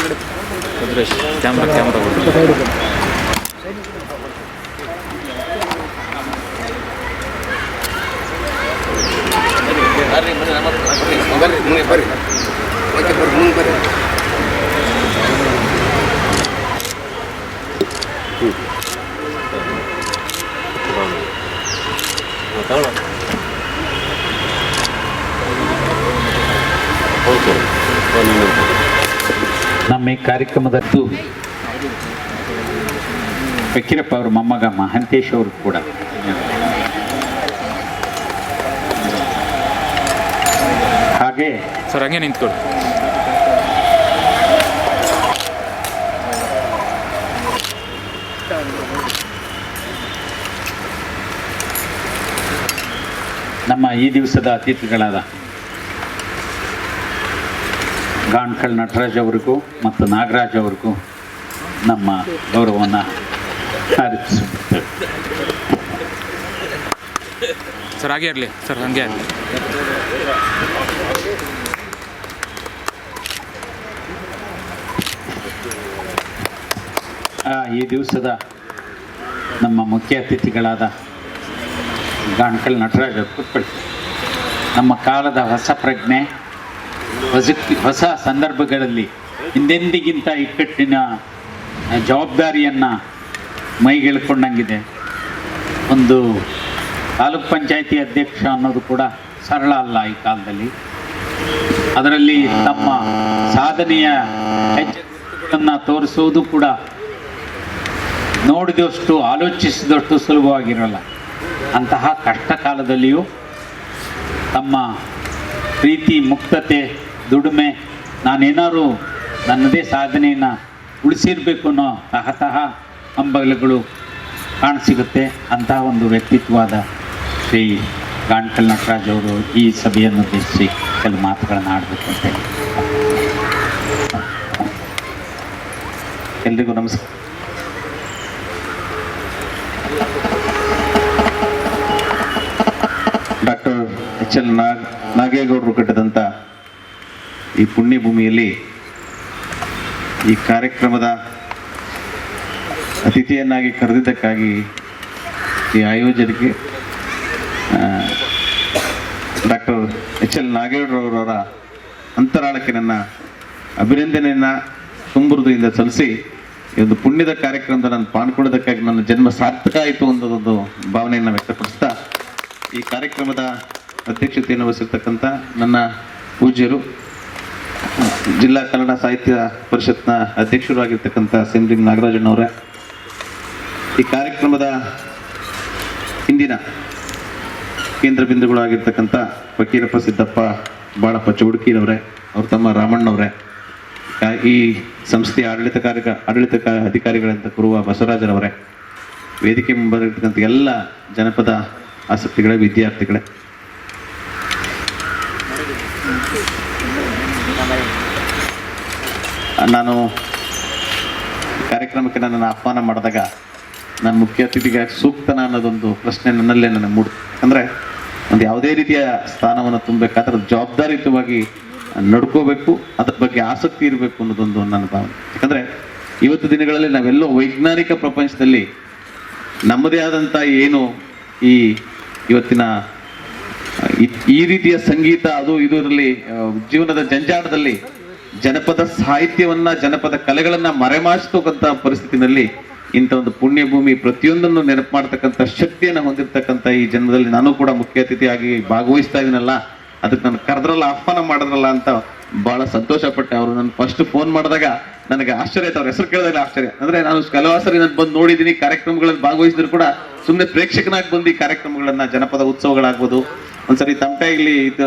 ನಮ್ಮ ಈ ಕಾರ್ಯಕ್ರಮದದ್ದು ಫಕೀರಪ್ಪ ಅವರ ಮೊಮ್ಮಗ ಮಹಂತೇಶ್ ಅವರು ಕೂಡ ಹಾಗೆ ಸರ್ ಹಂಗೆ ನಿಂತ್ಕೊಳ್ಳಿ. ನಮ್ಮ ಈ ದಿವಸದ ಅತಿಥಿಗಳಾದ ಗಾಣ್ಕಲ್ ನಟರಾಜ್ ಅವರಿಗೂ ಮತ್ತು ನಾಗರಾಜ್ ಅವರಿಗೂ ನಮ್ಮ ಗೌರವವನ್ನು ಹಾರೈಸುತ್ತೇವೆ. ಸರ್ ಹಾಗೆ ಇರಲಿ ಸರ್, ಹಾಗೆ ಆಗಲಿ. ಈ ದಿವಸದ ನಮ್ಮ ಮುಖ್ಯ ಅತಿಥಿಗಳಾದ ಗಾಣ್ಕಲ್ ನಟರಾಜ್ ಅವರು ಕೂತ್ಕೊಳ್ಳಿ. ನಮ್ಮ ಕಾಲದ ಹೊಸ ಪ್ರಜ್ಞೆ, ಹೊಸ ಸಂದರ್ಭಗಳಲ್ಲಿ ಹಿಂದೆಂದಿಗಿಂತ ಇಕ್ಕಟ್ಟಿನ ಜವಾಬ್ದಾರಿಯನ್ನು ಮೈಗೆಳ್ಕೊಂಡಂಗಿದೆ. ಒಂದು ತಾಲೂಕ್ ಪಂಚಾಯಿತಿ ಅಧ್ಯಕ್ಷ ಅನ್ನೋದು ಕೂಡ ಸರಳ ಅಲ್ಲ ಈ ಕಾಲದಲ್ಲಿ. ಅದರಲ್ಲಿ ತಮ್ಮ ಸಾಧನೆಯ ಹೆಜ್ಜೆಗಳನ್ನು ತೋರಿಸುವುದು ಕೂಡ ನೋಡಿದಷ್ಟು ಆಲೋಚಿಸಿದಷ್ಟು ಸುಲಭವಾಗಿರಲ್ಲ. ಅಂತಹ ಕಷ್ಟ ಕಾಲದಲ್ಲಿಯೂ ತಮ್ಮ ಪ್ರೀತಿ, ಮುಕ್ತತೆ, ದುಡಿಮೆ, ನಾನೇನಾದ್ರು ನನ್ನದೇ ಸಾಧನೆಯನ್ನು ಉಳಿಸಿರಬೇಕು ಅನ್ನೋ ತಹತಹ ಹಂಬಲಗಳು ಕಾಣಸಿಗುತ್ತೆ. ಅಂತಹ ಒಂದು ವ್ಯಕ್ತಿತ್ವವಾದ ಶ್ರೀ ಗಾಣ್ಕಲ್ ನಟರಾಜ್ ಅವರು ಈ ಸಭೆಯನ್ನು ಉದ್ದೇಶಿಸಿ ಕೆಲವು ಮಾತುಗಳನ್ನು ಆಡಬೇಕು ಅಂತ ಹೇಳಿ. ಎಲ್ರಿಗೂ ನಮಸ್ಕಾರ. ಡಾಕ್ಟರ್ ಎಚ್.ಎಲ್. ನಾಗೇಗೌಡರು ಕಟ್ಟಿದಂಥ ಈ ಪುಣ್ಯಭೂಮಿಯಲ್ಲಿ ಈ ಕಾರ್ಯಕ್ರಮದ ಅತಿಥಿಯನ್ನಾಗಿ ಕರೆದಿದ್ದಕ್ಕಾಗಿ ಈ ಆಯೋಜನೆಗೆ ಡಾಕ್ಟರ್ ಎಚ್.ಎಲ್. ನಾಗೇಗೌಡರವರ ಅಂತರಾಳಕ್ಕೆ ನನ್ನ ಅಭಿನಂದನೆಯನ್ನು ತುಂಬುರುದಿಂದ ಸಲ್ಲಿಸಿ ಈ ಒಂದು ಪುಣ್ಯದ ಕಾರ್ಯಕ್ರಮದ ನಾನು ಪಾಲ್ಗೊಳ್ಳೋದಕ್ಕಾಗಿ ನನ್ನ ಜನ್ಮ ಸಾರ್ಥಕ ಆಯಿತು ಅನ್ನೋದೊಂದು ಭಾವನೆಯನ್ನು ವ್ಯಕ್ತಪಡಿಸ್ತಾ ಈ ಕಾರ್ಯಕ್ರಮದ ಅಧ್ಯಕ್ಷತೆಯನ್ನು ವಹಿಸಿರ್ತಕ್ಕಂಥ ನನ್ನ ಪೂಜ್ಯರು, ಜಿಲ್ಲಾ ಕನ್ನಡ ಸಾಹಿತ್ಯ ಪರಿಷತ್ನ ಅಧ್ಯಕ್ಷರು ಆಗಿರ್ತಕ್ಕಂಥ ಸಿಂದ್ರಿಂಗ್ ನಾಗರಾಜಣ್ಣವರೇ, ಈ ಕಾರ್ಯಕ್ರಮದ ಹಿಂದಿನ ಕೇಂದ್ರ ಬಿಂದುಗಳು ಆಗಿರ್ತಕ್ಕಂಥ ಫಕೀರಪ್ಪ ಸಿದ್ದಪ್ಪ ಬಾಳಪ್ಪ ಚೌಡ್ಕೀರವರೇ, ಅವ್ರ ತಮ್ಮ ರಾಮಣ್ಣವರೇ, ಈ ಸಂಸ್ಥೆಯ ಆಡಳಿತ ಅಧಿಕಾರಿಗಳಂತ ಕುರುವ ಬಸವರಾಜರವರೇ, ವೇದಿಕೆ ಮುಂಬರಿರ್ತಕ್ಕಂಥ ಎಲ್ಲ ಜನಪದ ಆಸಕ್ತಿಗಳೇ, ವಿದ್ಯಾರ್ಥಿಗಳೇ, ನಾನು ಕಾರ್ಯಕ್ರಮಕ್ಕೆ ನನ್ನನ್ನು ಆಹ್ವಾನ ಮಾಡಿದಾಗ ನಾನು ಮುಖ್ಯ ಅತಿಥಿಗೆ ಸೂಕ್ತನ ಅನ್ನೋದೊಂದು ಪ್ರಶ್ನೆ ನನ್ನಲ್ಲೇ ನನಗೆ ಮೂಡಿತು. ಅಂದರೆ ಒಂದು ಯಾವುದೇ ರೀತಿಯ ಸ್ಥಾನವನ್ನು ತುಂಬಬೇಕಾದ್ರೆ ಜವಾಬ್ದಾರಿಯುತವಾಗಿ ನಡ್ಕೋಬೇಕು, ಅದ್ರ ಬಗ್ಗೆ ಆಸಕ್ತಿ ಇರಬೇಕು ಅನ್ನೋದೊಂದು ನನ್ನ ಭಾವನೆ. ಯಾಕಂದರೆ ಇವತ್ತು ದಿನಗಳಲ್ಲಿ ನಾವೆಲ್ಲೋ ವೈಜ್ಞಾನಿಕ ಪ್ರಪಂಚದಲ್ಲಿ ನಮ್ಮದೇ ಆದಂಥ ಏನು ಇವತ್ತಿನ ಈ ರೀತಿಯ ಸಂಗೀತ ಅದು ಇದರಲ್ಲಿ ಜೀವನದ ಜಂಜಾಟದಲ್ಲಿ ಜನಪದ ಸಾಹಿತ್ಯವನ್ನ, ಜನಪದ ಕಲೆಗಳನ್ನ ಮರೆಮಾಚತಕ್ಕಂಥ ಪರಿಸ್ಥಿತಿನಲ್ಲಿ ಇಂಥ ಒಂದು ಪುಣ್ಯಭೂಮಿ ಪ್ರತಿಯೊಂದನ್ನು ನೆನಪು ಮಾಡ್ತಕ್ಕಂಥ ಶಕ್ತಿಯನ್ನು ಹೊಂದಿರತಕ್ಕಂಥ ಈ ಜನ್ಮದಲ್ಲಿ ನಾನು ಕೂಡ ಮುಖ್ಯ ಅತಿಥಿಯಾಗಿ ಭಾಗವಹಿಸ್ತಾ ಇದೀನಲ್ಲ, ಅದಕ್ಕೆ ನಾನು ಕರೆದ್ರಲ್ಲ, ಆಹ್ವಾನ ಮಾಡಿದ್ರಲ್ಲ ಅಂತ ಬಹಳ ಸಂತೋಷ ಪಟ್ಟೆ. ಅವರು ನಾನು ಫಸ್ಟ್ ಫೋನ್ ಮಾಡಿದಾಗ ನನಗೆ ಆಶ್ಚರ್ಯ ಆಯ್ತು, ಅವ್ರ ಹೆಸರು ಕೇಳಿದಾಗ ಆಶ್ಚರ್ಯ. ಅಂದ್ರೆ ನಾನು ಕೆಲವು ಸರಿ ನಾನು ಬಂದು ನೋಡಿದ್ದೀನಿ, ಕಾರ್ಯಕ್ರಮಗಳಲ್ಲಿ ಭಾಗವಹಿಸಿದ್ರು ಕೂಡ ಸುಮ್ಮನೆ ಪ್ರೇಕ್ಷಕನಾಗಿ ಬಂದು ಈ ಕಾರ್ಯಕ್ರಮಗಳನ್ನ, ಜನಪದ ಉತ್ಸವಗಳಾಗ್ಬೋದು, ಒಂದ್ಸರಿ ತಮಟೆ ಇಲ್ಲಿ ಇದು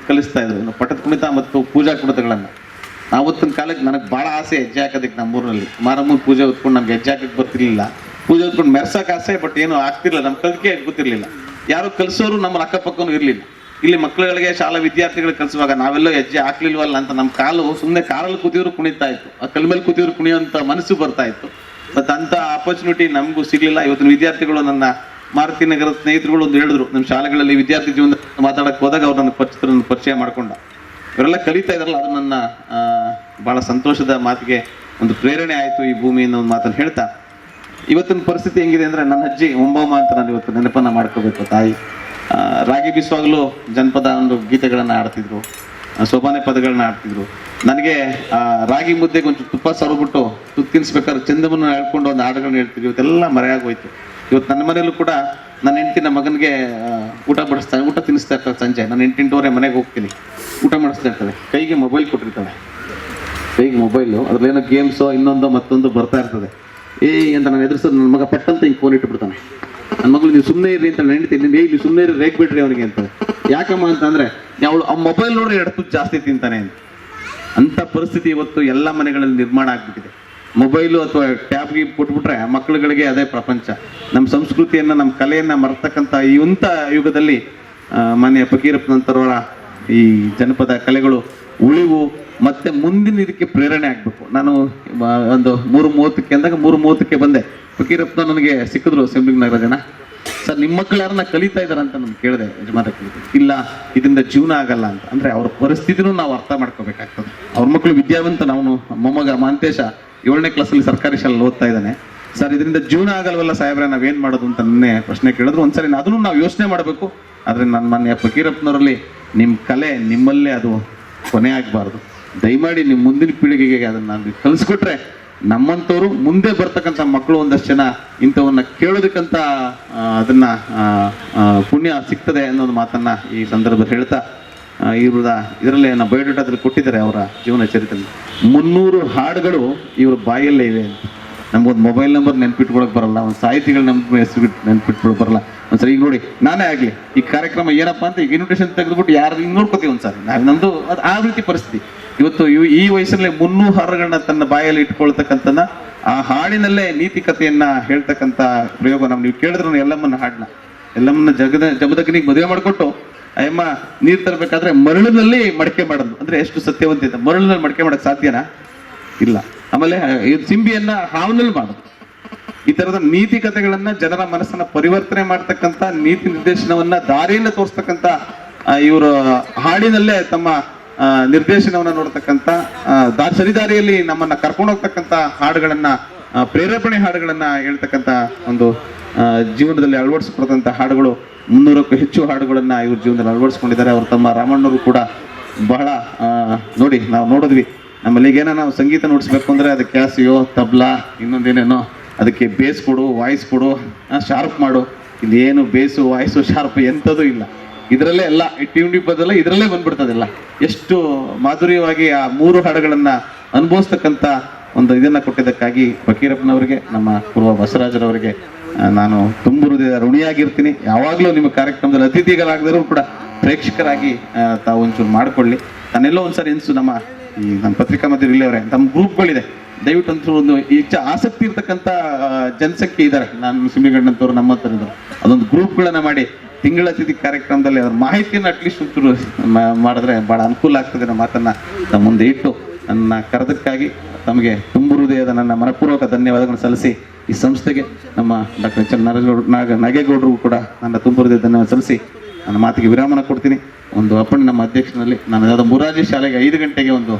ಕಲಿಸ್ತಾ ಇದ್ರು ಪಟ್ಟದ ಕುಣಿತ ಮತ್ತು ಪೂಜಾ ಕುಣಿತಗಳನ್ನ. ಆವತ್ತಿನ ಕಾಲಕ್ಕೆ ನನಗೆ ಬಹಳ ಆಸೆ ಹೆಜ್ಜೆ ಹಾಕೋದಕ್ಕೆ. ನಮ್ಮೂರಿನಲ್ಲಿ ಮಾರಮ್ಮನ ಪೂಜೆ ಹೊತ್ಕೊಂಡು ನಮ್ಗೆ ಹೆಜ್ಜೆ ಹಾಕಕ್ಕೆ ಬರ್ತಿರ್ಲಿಲ್ಲ, ಪೂಜೆ ಹೊತ್ಕೊಂಡು ಮೆರ್ಸಕ್ಕೆ ಆಸೆ, ಬಟ್ ಏನು ಆಗ್ತಿರ್ಲಿಲ್ಲ, ನಮ್ಮ ಕಲಿಕೆ ಗೊತ್ತಿರ್ಲಿಲ್ಲ, ಯಾರು ಕಲಿಸೋರು ನಮ್ಮ ಅಕ್ಕಪಕ್ಕನೂ ಇರ್ಲಿಲ್ಲ. ಇಲ್ಲಿ ಮಕ್ಕಳುಗಳಿಗೆ, ಶಾಲಾ ವಿದ್ಯಾರ್ಥಿಗಳಿಗೆ ಕಲಿಸುವಾಗ ನಾವೆಲ್ಲೋ ಹೆಜ್ಜೆ ಹಾಕ್ಲಿಲ್ವಲ್ಲ ಅಂತ ನಮ್ಮ ಕಾಲು ಸುಮ್ಮನೆ ಕಾರಲ್ಲಿ ಕೂತಿದ್ರು ಕುಣಿತಾ ಇತ್ತು, ಆ ಕಲ್ ಮೇಲೆ ಕೂತಿದ್ರು ಕುಣಿಯುವಂಥ ಮನಸ್ಸು ಬರ್ತಾ ಇತ್ತು. ಮತ್ತು ಅಂಥ ಆಪರ್ಚುನಿಟಿ ನಮಗೂ ಸಿಗ್ಲಿಲ್ಲ. ಇವತ್ತಿನ ವಿದ್ಯಾರ್ಥಿಗಳು, ನನ್ನ ಮಾರುತಿ ನಗರದ ಸ್ನೇಹಿತರುಗಳು ಒಂದು ಹೇಳಿದ್ರು, ನಮ್ಮ ಶಾಲೆಗಳಲ್ಲಿ ವಿದ್ಯಾರ್ಥಿ ಜೀವನ ಮಾತಾಡಕ್ಕೆ ಹೋದಾಗ ಅವ್ರು ನನ್ನ ಪರಿಚಯ ಮಾಡ್ಕೊಂಡ. ಇವರೆಲ್ಲ ಕಲಿತಾ ಇದ್ರಲ್ಲ, ಅದು ನನ್ನ ಬಹಳ ಸಂತೋಷದ ಮಾತಿಗೆ ಒಂದು ಪ್ರೇರಣೆ ಆಯಿತು ಈ ಭೂಮಿ ಅನ್ನೋ ಒಂದು ಮಾತನ್ನು ಹೇಳ್ತಾ, ಇವತ್ತಿನ ಪರಿಸ್ಥಿತಿ ಹೆಂಗಿದೆ ಅಂದರೆ, ನನ್ನ ಅಜ್ಜಿ ಒಂಬಮ್ಮ ಅಂತ ನಾನು ಇವತ್ತು ನೆನಪನ್ನು ಮಾಡ್ಕೋಬೇಕು. ತಾಯಿ ರಾಗಿ ಬೀಸುವಾಗಲೂ ಜನಪದ ಒಂದು ಗೀತೆಗಳನ್ನು ಆಡ್ತಿದ್ರು, ಸೋಬಾನೆ ಪದಗಳನ್ನ ಆಡ್ತಿದ್ರು. ನನಗೆ ರಾಗಿ ಮುದ್ದೆಗೆ ಒಂಚೂರು ತುಪ್ಪ ಸವರ್ಬಿಟ್ಟು ತುತ್ತು ತಿನ್ಸ್ಬೇಕಾದ್ರೆ ಚಂದಮನ್ನು ಹೇಳ್ಕೊಂಡು ಒಂದು ಹಾಡುಗಳನ್ನ ಹೇಳ್ತಿದ್ವಿ. ಇವತ್ತೆಲ್ಲ ಮರೆಯಾಗೋಯ್ತು. ಇವತ್ತು ನನ್ನ ಮನೆಯಲ್ಲೂ ಕೂಡ ನನ್ನ ಹೆಂಡತಿ ನಮ್ಮ ಮಗನಿಗೆ ಊಟ ತಿನ್ನಿಸ್ತಾ ಇರ್ತಾರೆ. ಸಂಜೆ ನಾನು 8-8:30 ಮನೆಗೆ ಹೋಗ್ತೀನಿ, ಊಟ ಮಾಡಿಸ್ತಾ ಇರ್ತಾರೆ. ಕೈಗೆ ಮೊಬೈಲ್ ಕೊಟ್ಟಿರ್ತಾಳೆ, ಕೈಗೆ ಮೊಬೈಲು, ಅದ್ರಲ್ಲೇನೋ ಗೇಮ್ಸೋ ಇನ್ನೊಂದು ಮತ್ತೊಂದು ಬರ್ತಾ ಇರ್ತದೆ. ಅಂತ ನಾನು ಎದುರಿಸೋದು, ನನ್ನ ಮಗ ಪಟ್ಟಂತ ಹಿಂಗೆ ಫೋನ್ ಇಟ್ಬಿಡ್ತಾನೆ. ನನ್ನ ಮಗಳು ನೀವು ಸುಮ್ಮನೆ ಇರ್ರಿ ಅಂತ ಹೆಂಡತಿ, ನೀವು ಸುಮ್ಮನೆ ಇರಿ, ರೇಗ್ ಬಿಡ್ರಿ ಅವನಿಗೆ ಅಂತ. ಯಾಕಮ್ಮ ಅಂತಂದರೆ ಅವಳು ಆ ಮೊಬೈಲ್ ನೋಡ್ರೆ ಎಡತು ಜಾಸ್ತಿ ತಿಂತಾನೆ ಅಂತ ಪರಿಸ್ಥಿತಿ ಇವತ್ತು ಎಲ್ಲ ಮನೆಗಳಲ್ಲಿ ನಿರ್ಮಾಣ ಆಗ್ಬಿಟ್ಟಿದೆ. ಮೊಬೈಲು ಅಥವಾ ಟ್ಯಾಬ್ಗೆ ಕೊಟ್ಬಿಟ್ರೆ ಮಕ್ಕಳುಗಳಿಗೆ ಅದೇ ಪ್ರಪಂಚ. ನಮ್ಮ ಸಂಸ್ಕೃತಿಯನ್ನು, ನಮ್ಮ ಕಲೆಯನ್ನು ಮರ್ತಕ್ಕಂಥ ಈ ಇಂಥ ಯುಗದಲ್ಲಿ ಮಾನ್ಯ ಫಕೀರಪ್ಪನಂತರವರ ಈ ಜನಪದ ಕಲೆಗಳು ಉಳಿವು ಮತ್ತೆ ಮುಂದಿನ ಇದಕ್ಕೆ ಪ್ರೇರಣೆ ಆಗಬೇಕು. ನಾನು ಒಂದು 3:30 ಅಂದಾಗ 3:30 ಬಂದೆ. ಫಕೀರಪ್ಪನ ನನಗೆ ಸಿಕ್ಕಿದ್ರು ಅಸೆಂಬ್ಲಿ ನಗರ ಜನ. ಸರ್, ನಿಮ್ಮ ಮಕ್ಕಳು ಯಾರನ್ನ ಕಲಿತಾ ಇದಾರೆ ಅಂತ ನಾನು ಕೇಳಿದೆ. ಯಜಮಾನ ಇಲ್ಲ, ಇದರಿಂದ ಜೀವನ ಆಗಲ್ಲ ಅಂತ. ಅಂದರೆ ಅವ್ರ ಪರಿಸ್ಥಿತಿನೂ ನಾವು ಅರ್ಥ ಮಾಡ್ಕೋಬೇಕಾಗ್ತದೆ. ಅವ್ರ ಮಕ್ಕಳು ವಿದ್ಯಾವಂತ. ನಾವು ಮೊಮ್ಮಗ ಮಾಂತೇಶ 7ನೇ ಕ್ಲಾಸಲ್ಲಿ ಸರ್ಕಾರಿ ಶಾಲೆಯಲ್ಲಿ ಓದ್ತಾ ಇದ್ದಾನೆ. ಸರ್, ಇದರಿಂದ ಜೀವನ ಆಗಲ್ವಲ್ಲ ಸಾಹೇಬ್ರೆ, ನಾವೇನು ಮಾಡೋದು ಅಂತ ನಿನ್ನೆ ಪ್ರಶ್ನೆ ಕೇಳಿದ್ರು. ಒಂದ್ಸರಿ ಅದನ್ನು ನಾವು ಯೋಚನೆ ಮಾಡಬೇಕು. ಆದರೆ ನನ್ನ ಮಾನ್ಯ ಫಕೀರಪ್ಪನವರಲ್ಲಿ ನಿಮ್ಮ ಕಲೆ ನಿಮ್ಮಲ್ಲೇ ಅದು ಕೊನೆ ಆಗಬಾರ್ದು. ದಯಮಾಡಿ ನಿಮ್ಮ ಮುಂದಿನ ಪೀಳಿಗೆಗೆ ಅದನ್ನು ನಾವು ಕಲಿಸ್ಕೊಟ್ರೆ ನಮ್ಮಂಥವ್ರು ಮುಂದೆ ಬರ್ತಕ್ಕಂಥ ಮಕ್ಕಳು ಒಂದಷ್ಟು ಜನ ಇಂಥವನ್ನ ಕೇಳೋದಕ್ಕಂತ ಅದನ್ನ ಪುಣ್ಯ ಸಿಗ್ತದೆ ಅನ್ನೋದು ಮಾತನ್ನ ಈ ಸಂದರ್ಭದಲ್ಲಿ ಹೇಳ್ತಾ, ಇದರಲ್ಲೇ ನಾವು ಬಯೋಡೇಟಾದಲ್ಲಿ ಕೊಟ್ಟಿದ್ದಾರೆ ಅವರ ಜೀವನ ಚರಿತ್ರೆ. 300 ಹಾಡುಗಳು ಇವ್ರ ಬಾಯಲ್ಲೇ ಇವೆ ಅಂತ. ನಮ್ಗೊಂದು ಮೊಬೈಲ್ ನಂಬರ್ ನೆನ್ಪಿಟ್ಕೊಳಕ್ ಬರಲ್ಲ, ಒಂದು ಸಾಹಿತಿಗಳ ನಮ್ಮ ಹೆಸರು ನೆನ್ಪಿಟ್ಕೊಳಕ್ ಬರಲ್ಲ. ಒಂದ್ಸರಿ ಈಗ ನೋಡಿ, ನಾನೇ ಆಗಲಿ ಈ ಕಾರ್ಯಕ್ರಮ ಏನಪ್ಪ ಅಂತ ಈಗ ಇನ್ವಿಟೇಷನ್ ತೆಗೆದುಬಿಟ್ಟು ಯಾರು ಹಿಂಗೆ ನೋಡ್ಕೋತೀವಿ ಒಂದ್ಸರಿ. ನಮ್ದು ಅದು ಆ ರೀತಿ ಪರಿಸ್ಥಿತಿ. ಇವತ್ತು ಈ ವಯಸ್ಸಲ್ಲೇ 300 ಹಾಡುಗಳನ್ನ ತನ್ನ ಬಾಯಲ್ಲಿ ಇಟ್ಕೊಳ್ತಕ್ಕಂಥ, ಆ ಹಾಡಿನಲ್ಲೇ ನೀತಿಕತೆಯನ್ನ ಹೇಳ್ತಕ್ಕಂಥ ಪ್ರಯೋಗ ನೀವು ಕೇಳಿದ್ರು. ಎಲ್ಲಮ್ಮನ ಹಾಡನ್ನ, ಎಲ್ಲಮ್ಮನ ಜಮದಗ್ನಿಗೆ ಮದುವೆ ಮಾಡಿಕೊಟ್ಟು ಅಯ್ಯಮ್ಮ ನೀರು ತರಬೇಕಾದ್ರೆ ಮರಳಿನಲ್ಲಿ ಮಡಕೆ ಮಾಡೋದು ಅಂದ್ರೆ ಎಷ್ಟು ಸತ್ಯವಂತ ಇದೆ. ಮರಳಿನಲ್ಲಿ ಮಡಕೆ ಮಾಡಕ್ ಸಾಧ್ಯನಾ? ಇಲ್ಲ. ಆಮೇಲೆ ಸಿಂಬಿಯನ್ನ ಹಾವಿನಲ್ಲಿ ಮಾಡೋದು. ಈ ತರದ ನೀತಿ ಕಥೆಗಳನ್ನ, ಜನರ ಮನಸ್ಸನ್ನ ಪರಿವರ್ತನೆ ಮಾಡ್ತಕ್ಕಂಥ, ನೀತಿ ನಿರ್ದೇಶನವನ್ನ, ದಾರಿಯನ್ನ ತೋರಿಸ್ತಕ್ಕಂಥ ಇವರು ಹಾಡಿನಲ್ಲೇ ತಮ್ಮ ನಿರ್ದೇಶನವನ್ನ ನೋಡ್ತಕ್ಕಂಥ, ಸರಿದಾರಿಯಲ್ಲಿ ನಮ್ಮನ್ನ ಕರ್ಕೊಂಡು ಹೋಗ್ತಕ್ಕಂಥ ಹಾಡುಗಳನ್ನ, ಪ್ರೇರೇಪಣೆ ಹಾಡುಗಳನ್ನ ಹೇಳ್ತಕ್ಕಂಥ ಒಂದು ಜೀವನದಲ್ಲಿ ಅಳವಡಿಸ್ಕೊಡ್ತಂಥ ಹಾಡುಗಳು 300ಕ್ಕೂ ಹೆಚ್ಚು ಹಾಡುಗಳನ್ನ ಇವ್ರ ಜೀವನದಲ್ಲಿ ಅಳವಡಿಸ್ಕೊಂಡಿದ್ದಾರೆ. ಅವರು ತಮ್ಮ ರಾಮಣ್ಣವರು ಕೂಡ ಬಹಳ ನೋಡಿ, ನಾವು ನೋಡಿದ್ವಿ. ನಮ್ಮಲ್ಲಿ ಏನೋ ನಾವು ಸಂಗೀತ ನುಡಿಸ್ಬೇಕು ಅಂದ್ರೆ ಅದಕ್ಕೆ ಕ್ಯಾಸಿಯೋ, ತಬ್ಲಾ, ಇನ್ನೊಂದೇನೇನೋ, ಅದಕ್ಕೆ ಬೇಸ್ ಕೊಡು, ವಾಯ್ಸ್ ಕೊಡು, ಶಾರ್ಪ್ ಮಾಡು. ಇಲ್ಲಿ ಏನು ಬೇಸು, ವಾಯ್ಸು, ಶಾರ್ಪ್ ಎಂಥದ್ದು ಇಲ್ಲ. ಇದರಲ್ಲೇ ಎಲ್ಲ ಟ್ಯೂನ್ ಬದಲ್ಲ ಇದರಲ್ಲೇ ಬಂದ್ಬಿಡ್ತದೆಲ್ಲ. ಎಷ್ಟು ಮಾಧುರ್ಯವಾಗಿ ಆ 3 ಹಾಡುಗಳನ್ನ ಅನುಭವಿಸ್ತಕ್ಕಂಥ ಒಂದು ಇದನ್ನ ಕೊಟ್ಟಿದ್ದಕ್ಕಾಗಿ ಫಕೀರಪ್ಪನವರಿಗೆ, ನಮ್ಮ ಪೂರ್ವ ಬಸವರಾಜರವರಿಗೆ ನಾನು ತುಂಬ ಹೃದಯದ ಋಣಿಯಾಗಿರ್ತೀನಿ. ಯಾವಾಗಲೂ ನಿಮ್ಮ ಕಾರ್ಯಕ್ರಮದಲ್ಲಿ ಅತಿಥಿಗಳಾಗದರೂ ಕೂಡ ಪ್ರೇಕ್ಷಕರಾಗಿ ತಾವು ಒಂಚೂರು ಮಾಡಿಕೊಳ್ಳಿ. ನಾನೆಲ್ಲೋ ಒಂದ್ಸರಿ ನಮ್ಮ ಪತ್ರಿಕಾ ಮಾಧ್ಯಮ ಇಲ್ಲವರೇ ನಮ್ಮ ಗ್ರೂಪ್ಗಳಿದೆ, ದಯವಿಟ್ಟು ಒಂಚೂರು ಒಂದು ಆಸಕ್ತಿ ಇರ್ತಕ್ಕಂಥ ಜನಸಂಖ್ಯೆ ಇದ್ದಾರೆ. ನಾನು ಸಿಂಬಿಗಣ್ಣಂತವ್ರು ನಮ್ಮ ಹತ್ರ ಇದ್ದಾರೆ. ಅದೊಂದು ಗ್ರೂಪ್ಗಳನ್ನ ಮಾಡಿ ತಿಂಗಳ ಅತಿಥಿ ಕಾರ್ಯಕ್ರಮದಲ್ಲಿ ಅದರ ಮಾಹಿತಿಯನ್ನು ಅಟ್ಲೀಸ್ಟ್ ಒಂಚೂರು ಮಾಡಿದ್ರೆ ಭಾಳ ಅನುಕೂಲ ಆಗ್ತದೆ ಅನ್ನೋ ಮಾತನ್ನ ನಮ್ಮ ಮುಂದೆ ಇಟ್ಟು, ನನ್ನ ಕರೆದಕ್ಕಾಗಿ ತಮಗೆ ತುಂಬ ಹೃದಯದ ನನ್ನ ಮನಪೂರ್ವಕ ಧನ್ಯವಾದಗಳನ್ನು ಸಲ್ಲಿಸಿ, ಈ ಸಂಸ್ಥೆಗೆ ನಮ್ಮ ಡಾಕ್ಟರ್ ಎಚ್. ನಾಗೇಗೌಡರಿಗೂ ಕೂಡ ನನ್ನ ತುಂಬ ಹೃದಯದ ಧನ್ಯವಾದ ಸಲ್ಲಿಸಿ ನನ್ನ ಮಾತಿಗೆ ವಿರಾಮನ ಕೊಡ್ತೀನಿ. ಒಂದು ಅಪ್ಪಣ್ಣ ನಮ್ಮ ಅಧ್ಯಕ್ಷನಲ್ಲಿ ನಾನು ಯಾವುದೋ ಮುರಾರ್ಜಿ ಶಾಲೆಗೆ 5 ಗಂಟೆಗೆ ಒಂದು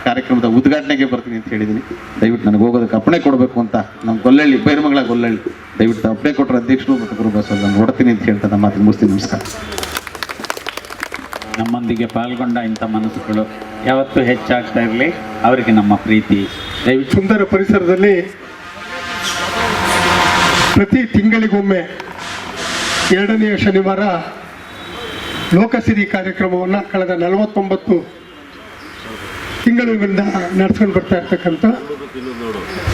ಕಾರ್ಯಕ್ರಮದ ಉದ್ಘಾಟನೆಗೆ ಬರ್ತೀನಿ ಅಂತ ಹೇಳಿದ್ದೀನಿ. ದಯವಿಟ್ಟು ನನಗೆ ಹೋಗೋದಕ್ಕೆ ಅಪ್ಪಣೆ ಕೊಡಬೇಕು ಅಂತ ನಮ್ಮ ಗೊಲ್ಲಳ್ಳಿ, ಬೈರಮಂಗಲ ಗೊಲ್ಲಳ್ಳಿ, ದಯವಿಟ್ಟು ಅಪ್ಪಣೆ ಕೊಟ್ಟರೆ ಅಧ್ಯಕ್ಷರು ಮತ್ತು ಗುರುಬಸವ ನಾನು ನೋಡ್ತೀನಿ ಅಂತ ಹೇಳ್ತಾ ನಮ್ಮ ಮಾತಿಗೆ ಮುಗಿಸ್ತೀನಿ. ನಮಸ್ಕಾರ. ನಮ್ಮೊಂದಿಗೆ ಪಾಲ್ಗೊಂಡ ಇಂಥ ಮನಸ್ಸುಗಳು ಯಾವತ್ತೂ ಹೆಚ್ಚಾಗ್ತಾ ಇರಲಿ. ಅವರಿಗೆ ನಮ್ಮ ಪ್ರೀತಿ. ದಯವಿಟ್ಟು ಸುಂದರ ಪರಿಸರದಲ್ಲಿ ಪ್ರತಿ ತಿಂಗಳಿಗೊಮ್ಮೆ 2ನೇ ಶನಿವಾರ ಲೋಕಸಿರಿ ಕಾರ್ಯಕ್ರಮವನ್ನು ಕಳೆದ 49 ತಿಂಗಳಿಂದ ನಡೆಸ್ಕೊಂಡು ಬರ್ತಾ ಇರ್ತಕ್ಕಂಥ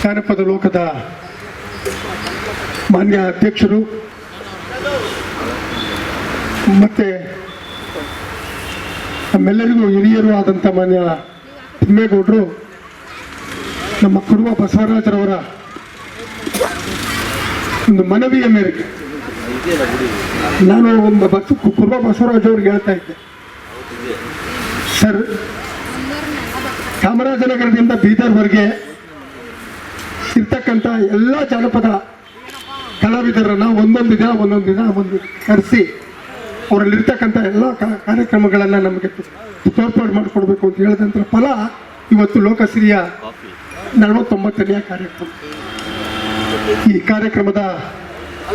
ಜಾನಪದ ಲೋಕದ ಮಾನ್ಯ ಅಧ್ಯಕ್ಷರು ಮತ್ತೆ ನಮ್ಮೆಲ್ಲರಿಗೂ ಹಿರಿಯರು ಆದಂಥ ಮಾನ್ಯ ತಿಮ್ಮೇಗೌಡರು, ನಮ್ಮ ಕುರುವ ಬಸವರಾಜರವರ ಒಂದು ಮನವಿಯ ಮೇರೆಗೆ ನಾನು ಒಂದು ಕುರುವ ಬಸವರಾಜ್ ಅವ್ರಿಗೆ ಹೇಳ್ತಾ ಇದ್ದೆ, ಸರ್, ಚಾಮರಾಜನಗರದಿಂದ ಬೀದರ್ವರೆಗೆ ಇರ್ತಕ್ಕಂಥ ಎಲ್ಲ ಜಾನಪದ ಕಲಾವಿದರನ್ನ ಒಂದೊಂದು ದಿನ ಕರೆಸಿ ಅವರಲ್ಲಿರ್ತಕ್ಕಂಥ ಎಲ್ಲ ಕಾರ್ಯಕ್ರಮಗಳನ್ನು ನಮಗೆ ತೋರ್ಪಾಡು ಮಾಡಿಕೊಡ್ಬೇಕು ಅಂತ ಹೇಳಿದಂಥ ಫಲ ಇವತ್ತು ಲೋಕಸಿರಿಯ 49ನೇ ಕಾರ್ಯಕ್ರಮ. ಈ ಕಾರ್ಯಕ್ರಮದ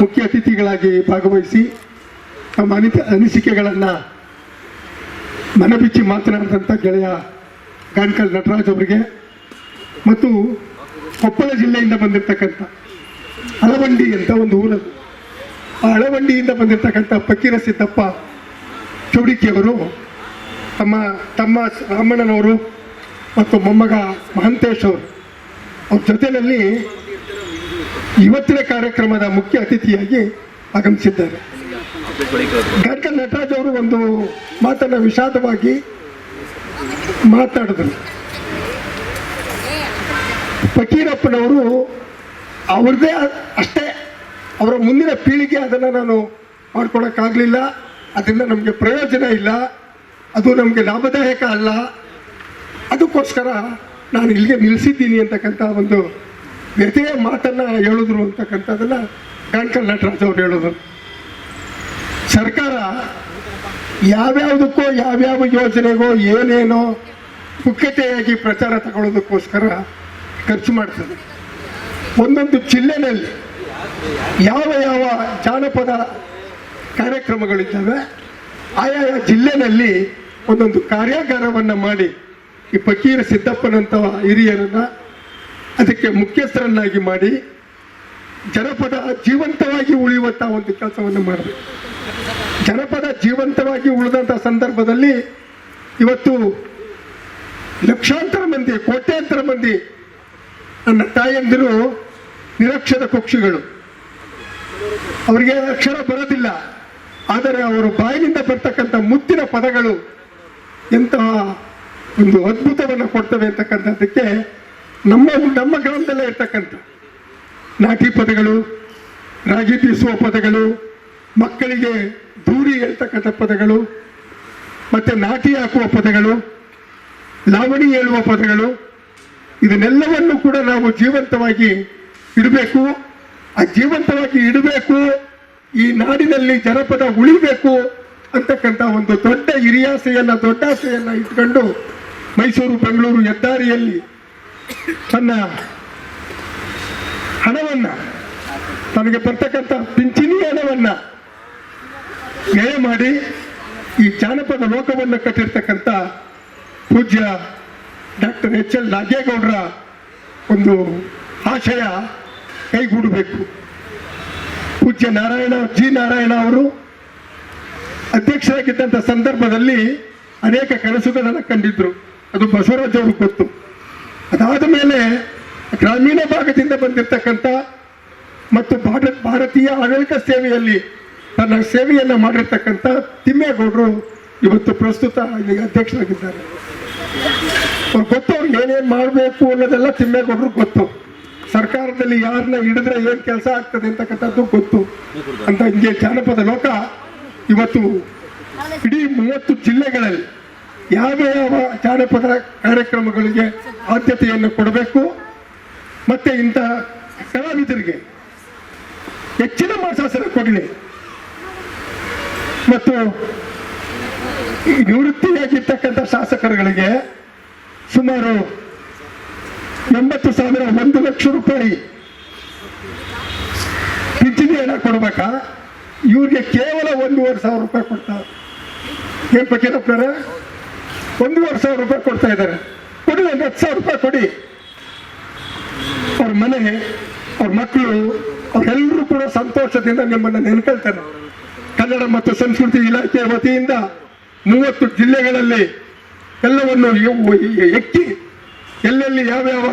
ಮುಖ್ಯ ಅತಿಥಿಗಳಾಗಿ ಭಾಗವಹಿಸಿ ತಮ್ಮ ಅನಿಸಿಕೆಗಳನ್ನು ಮನಬಿಚ್ಚಿ ಮಾತನಾಡಿದಂಥ ಗೆಳೆಯ ಗಾನ್ಕಲ್ ನಟರಾಜ್ ಅವರಿಗೆ ಮತ್ತು ಕೊಪ್ಪಳ ಜಿಲ್ಲೆಯಿಂದ ಬಂದಿರತಕ್ಕಂಥ ಅಳವಂಡಿ ಅಂತ ಒಂದು ಊರದು, ಆ ಅಳವಂಡಿಯಿಂದ ಬಂದಿರತಕ್ಕಂಥ ಫಕೀರ ಸಿದ್ದಪ್ಪ ಚೌಡಿಕಿಯವರು ತಮ್ಮ ರಾಮಣ್ಣನವರು ಮತ್ತು ಮೊಮ್ಮಗ ಮಹಂತೇಶ್ ಅವರು ಅವ್ರ ಜೊತೆಯಲ್ಲಿ ಇವತ್ತಿನ ಕಾರ್ಯಕ್ರಮದ ಮುಖ್ಯ ಅತಿಥಿಯಾಗಿ ಆಗಮಿಸಿದ್ದಾರೆ. ಗಾನ್ಕಲ್ ನಟರಾಜ್ ಅವರು ಒಂದು ಮಾತನ್ನು ವಿಷಾದವಾಗಿ ಮಾತಾಡಿದ್ರು. ಫಕೀರಪ್ಪನವರು ಅವ್ರದ್ದೇ ಅಷ್ಟೇ, ಅವರ ಮುಂದಿನ ಪೀಳಿಗೆ ಅದನ್ನು ನಾನು ಮಾಡ್ಕೊಳಕ್ಕಾಗಲಿಲ್ಲ, ಅದರಿಂದ ನಮಗೆ ಪ್ರಯೋಜನ ಇಲ್ಲ, ಅದು ನಮಗೆ ಲಾಭದಾಯಕ ಅಲ್ಲ, ಅದಕ್ಕೋಸ್ಕರ ನಾನು ಇಲ್ಲಿಗೆ ನಿಲ್ಲಿಸಿದ್ದೀನಿ ಅಂತಕ್ಕಂಥ ಒಂದು ವ್ಯಥೆಯ ಮಾತನ್ನು ಹೇಳಿದ್ರು ಅಂತಕ್ಕಂಥದ್ದನ್ನು ಗಾನ್ಕಲ್ ನಟರಾಜ್ ಅವರು ಹೇಳಿದ್ರು. ಸರ್ಕಾರ ಯಾವ್ಯಾವುದಕ್ಕೋ ಯಾವ್ಯಾವ ಯೋಜನೆಗೋ ಏನೇನೋ ಪುಕ್ಕಟೆಯಾಗಿ ಪ್ರಚಾರ ತಗೊಳ್ಳೋದಕ್ಕೋಸ್ಕರ ಖರ್ಚು ಮಾಡ್ತದೆ. ಒಂದೊಂದು ಜಿಲ್ಲೆಯಲ್ಲಿ ಯಾವ ಯಾವ ಜಾನಪದ ಕಾರ್ಯಕ್ರಮಗಳಿದ್ದಾವೆ ಆಯಾಯ ಜಿಲ್ಲೆಯಲ್ಲಿ ಒಂದೊಂದು ಕಾರ್ಯಾಗಾರವನ್ನು ಮಾಡಿ ಈ ಫಕೀರ ಸಿದ್ದಪ್ಪನಂಥ ಹಿರಿಯರನ್ನು ಅದಕ್ಕೆ ಮುಖ್ಯಸ್ಥರನ್ನಾಗಿ ಮಾಡಿ ಜನಪದ ಜೀವಂತವಾಗಿ ಉಳಿಯುವಂಥ ಒಂದು ಕೆಲಸವನ್ನು ಮಾಡಬೇಕು. ಜನಪದ ಜೀವಂತವಾಗಿ ಉಳಿದಂಥ ಸಂದರ್ಭದಲ್ಲಿ ಇವತ್ತು ಲಕ್ಷಾಂತರ ಮಂದಿ, ಕೋಟ್ಯಾಂತರ ಮಂದಿ ನನ್ನ ತಾಯಂದಿರು ನಿರಕ್ಷರ ಕುಕ್ಷಿಗಳು, ಅವರಿಗೆ ಅಕ್ಷರ ಬರೋದಿಲ್ಲ, ಆದರೆ ಅವರ ಬಾಯಿನಿಂದ ಬರ್ತಕ್ಕಂಥ ಮುತ್ತಿನ ಪದಗಳು ಎಂತಹ ಒಂದು ಅದ್ಭುತವನ್ನು ಕೊಡ್ತವೆ ಅಂತಕ್ಕಂಥದ್ದಕ್ಕೆ ನಮ್ಮ ಗ್ರಾಮದಲ್ಲೇ ಇರ್ತಕ್ಕಂಥ ನಾಟಿ ಪದಗಳು, ರಾಗಿ ಬೀಸುವ ಪದಗಳು, ಮಕ್ಕಳಿಗೆ ದೂರಿ ಹೇಳ್ತಕ್ಕಂಥ ಪದಗಳು, ಮತ್ತು ನಾಟಿ ಹಾಕುವ ಪದಗಳು, ಲಾವಣಿ ಹೇಳುವ ಪದಗಳು, ಇದನ್ನೆಲ್ಲವನ್ನು ಕೂಡ ನಾವು ಜೀವಂತವಾಗಿ ಇಡಬೇಕು. ಆ ಜೀವಂತವಾಗಿ ಇಡಬೇಕು, ಈ ನಾಡಿನಲ್ಲಿ ಜನಪದ ಉಳಿಬೇಕು ಅಂತಕ್ಕಂಥ ಒಂದು ದೊಡ್ಡ ದೊಡ್ಡಾಸೆಯನ್ನು ಇಟ್ಕೊಂಡು ಮೈಸೂರು ಬೆಂಗಳೂರು ಹೆದ್ದಾರಿಯಲ್ಲಿ ತನ್ನ ಹಣವನ್ನು, ತನಗೆ ಬರ್ತಕ್ಕಂಥ ಪಿಂಚಣಿ ಹಣವನ್ನು ವ್ಯಯ ಮಾಡಿ ಈ ಜಾನಪದ ಲೋಕವನ್ನು ಕಟ್ಟಿರ್ತಕ್ಕಂಥ ಪೂಜ್ಯ ಡಾಕ್ಟರ್ HL ನಾಗೇಗೌಡರ ಒಂದು ಆಶಯ ಕೈಗೂಡಬೇಕು. ಪೂಜ್ಯ ನಾರಾಯಣ ಅವರು ಅಧ್ಯಕ್ಷರಾಗಿದ್ದಂಥ ಸಂದರ್ಭದಲ್ಲಿ ಅನೇಕ ಕನಸುಗಳನ್ನು ಕಂಡಿದ್ರು, ಅದು ಬಸವರಾಜ್ ಅವ್ರಿಗೆ ಗೊತ್ತು. ಅದಾದ ಮೇಲೆ ಗ್ರಾಮೀಣ ಭಾಗದಿಂದ ಬಂದಿರತಕ್ಕಂಥ ಮತ್ತು ಭಾರತೀಯ ಆಡಳಿತ ಸೇವೆಯಲ್ಲಿ ತನ್ನ ಸೇವೆಯನ್ನು ಮಾಡಿರ್ತಕ್ಕಂಥ ತಿಮ್ಮೇಗೌಡರು ಇವತ್ತು ಪ್ರಸ್ತುತ ಇಲ್ಲಿ ಅಧ್ಯಕ್ಷರಾಗಿದ್ದಾರೆ. ಅವ್ರು ಗೊತ್ತು, ಅವ್ರಿಗೆ ಏನೇನು ಮಾಡಬೇಕು ಅನ್ನೋದೆಲ್ಲ ತಿಮ್ಮೇಗೌಡರು ಗೊತ್ತು. ಸರ್ಕಾರದಲ್ಲಿ ಯಾರನ್ನ ಹಿಡಿದ್ರೆ ಏನು ಕೆಲಸ ಆಗ್ತದೆ ಅಂತಕ್ಕಂಥದ್ದು ಗೊತ್ತು ಅಂತ ಹಿಂಗೆ ಜಾನಪದ ಲೋಕ ಇವತ್ತು ಇಡೀ 30 ಜಿಲ್ಲೆಗಳಲ್ಲಿ ಯಾವ ಜಾನಪದ ಕಾರ್ಯಕ್ರಮಗಳಿಗೆ ಆದ್ಯತೆಯನ್ನು ಕೊಡಬೇಕು, ಮತ್ತೆ ಇಂಥ ಕಲಾವಿದರಿಗೆ ಹೆಚ್ಚಿನ ಮಾಸಾಸನ ಕೊಡಲಿ, ಮತ್ತು ನಿವೃತ್ತಿಯಾಗಿರ್ತಕ್ಕಂಥ ಶಾಸಕರುಗಳಿಗೆ ಸುಮಾರು 80,000 1 ಲಕ್ಷ ರೂಪಾಯಿ ಪಿಂಚಣಿ ಹಣ ಕೊಡ್ಬೇಕಾ, ಇವ್ರಿಗೆ ಕೇವಲ 1,500,000 ರೂಪಾಯಿ ಕೊಡ್ತಾರೆ. ಏನ್ ಫಕೀರಪ್ಪನವರ 1,500,000 ರೂಪಾಯಿ ಕೊಡ್ತಾ ಇದ್ದಾರೆ. ಕೊಡಿ, 10,000 ರೂಪಾಯಿ ಕೊಡಿ. ಅವ್ರ ಮನೆ, ಅವ್ರ ಮಕ್ಕಳು, ಅವರೆಲ್ಲರೂ ಕೂಡ ಸಂತೋಷದಿಂದ ನಿಮ್ಮನ್ನು ನೆನ್ಕೊಳ್ತಾರೆ. ಕನ್ನಡ ಮತ್ತು ಸಂಸ್ಕೃತಿ ಇಲಾಖೆ ವತಿಯಿಂದ 30 ಜಿಲ್ಲೆಗಳಲ್ಲಿ ಎಲ್ಲವನ್ನು ಎಕ್ಕಿ ಎಲ್ಲೆಲ್ಲಿ ಯಾವ್ಯಾವ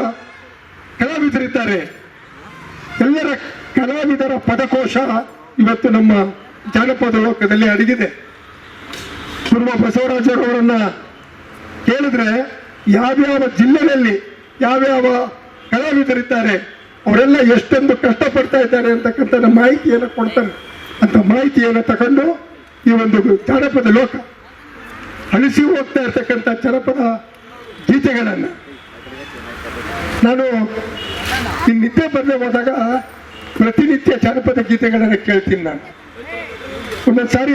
ಕಲಾವಿದರಿದ್ದಾರೆ ಎಲ್ಲರ ಕಲಾವಿದರ ಪದಕೋಶ ಇವತ್ತು ನಮ್ಮ ಜಾನಪದ ಲೋಕದಲ್ಲಿ ಅಡಗಿದೆ. ಪೂರ್ವ ಬಸವರಾಜರವರನ್ನ ಕೇಳಿದ್ರೆ ಯಾವ್ಯಾವ ಜಿಲ್ಲೆಯಲ್ಲಿ ಯಾವ್ಯಾವ ಕಲಾವಿದರಿದ್ದಾರೆ, ಅವರೆಲ್ಲ ಎಷ್ಟೊಂದು ಕಷ್ಟಪಡ್ತಾ ಇದ್ದಾರೆ ಅಂತಕ್ಕಂಥ ಮಾಹಿತಿಯನ್ನು ಕೊಡ್ತಾರೆ. ಅಂತ ಮಾಹಿತಿಯನ್ನು ತಗೊಂಡು ಈ ಒಂದು ಜಾನಪದ ಲೋಕ ಅಳಿಸಿ ಹೋಗ್ತಾ ಇರ್ತಕ್ಕಂಥ ಜನಪದ ಗೀತೆಗಳನ್ನು ನಾನು ನಿದ್ದೆ ಬರದೆ ಹೋದಾಗ ಪ್ರತಿನಿತ್ಯ ಜಾನಪದ ಗೀತೆಗಳನ್ನು ಕೇಳ್ತೀನಿ. ನಾನು ಒಂದೊಂದು ಸಾರಿ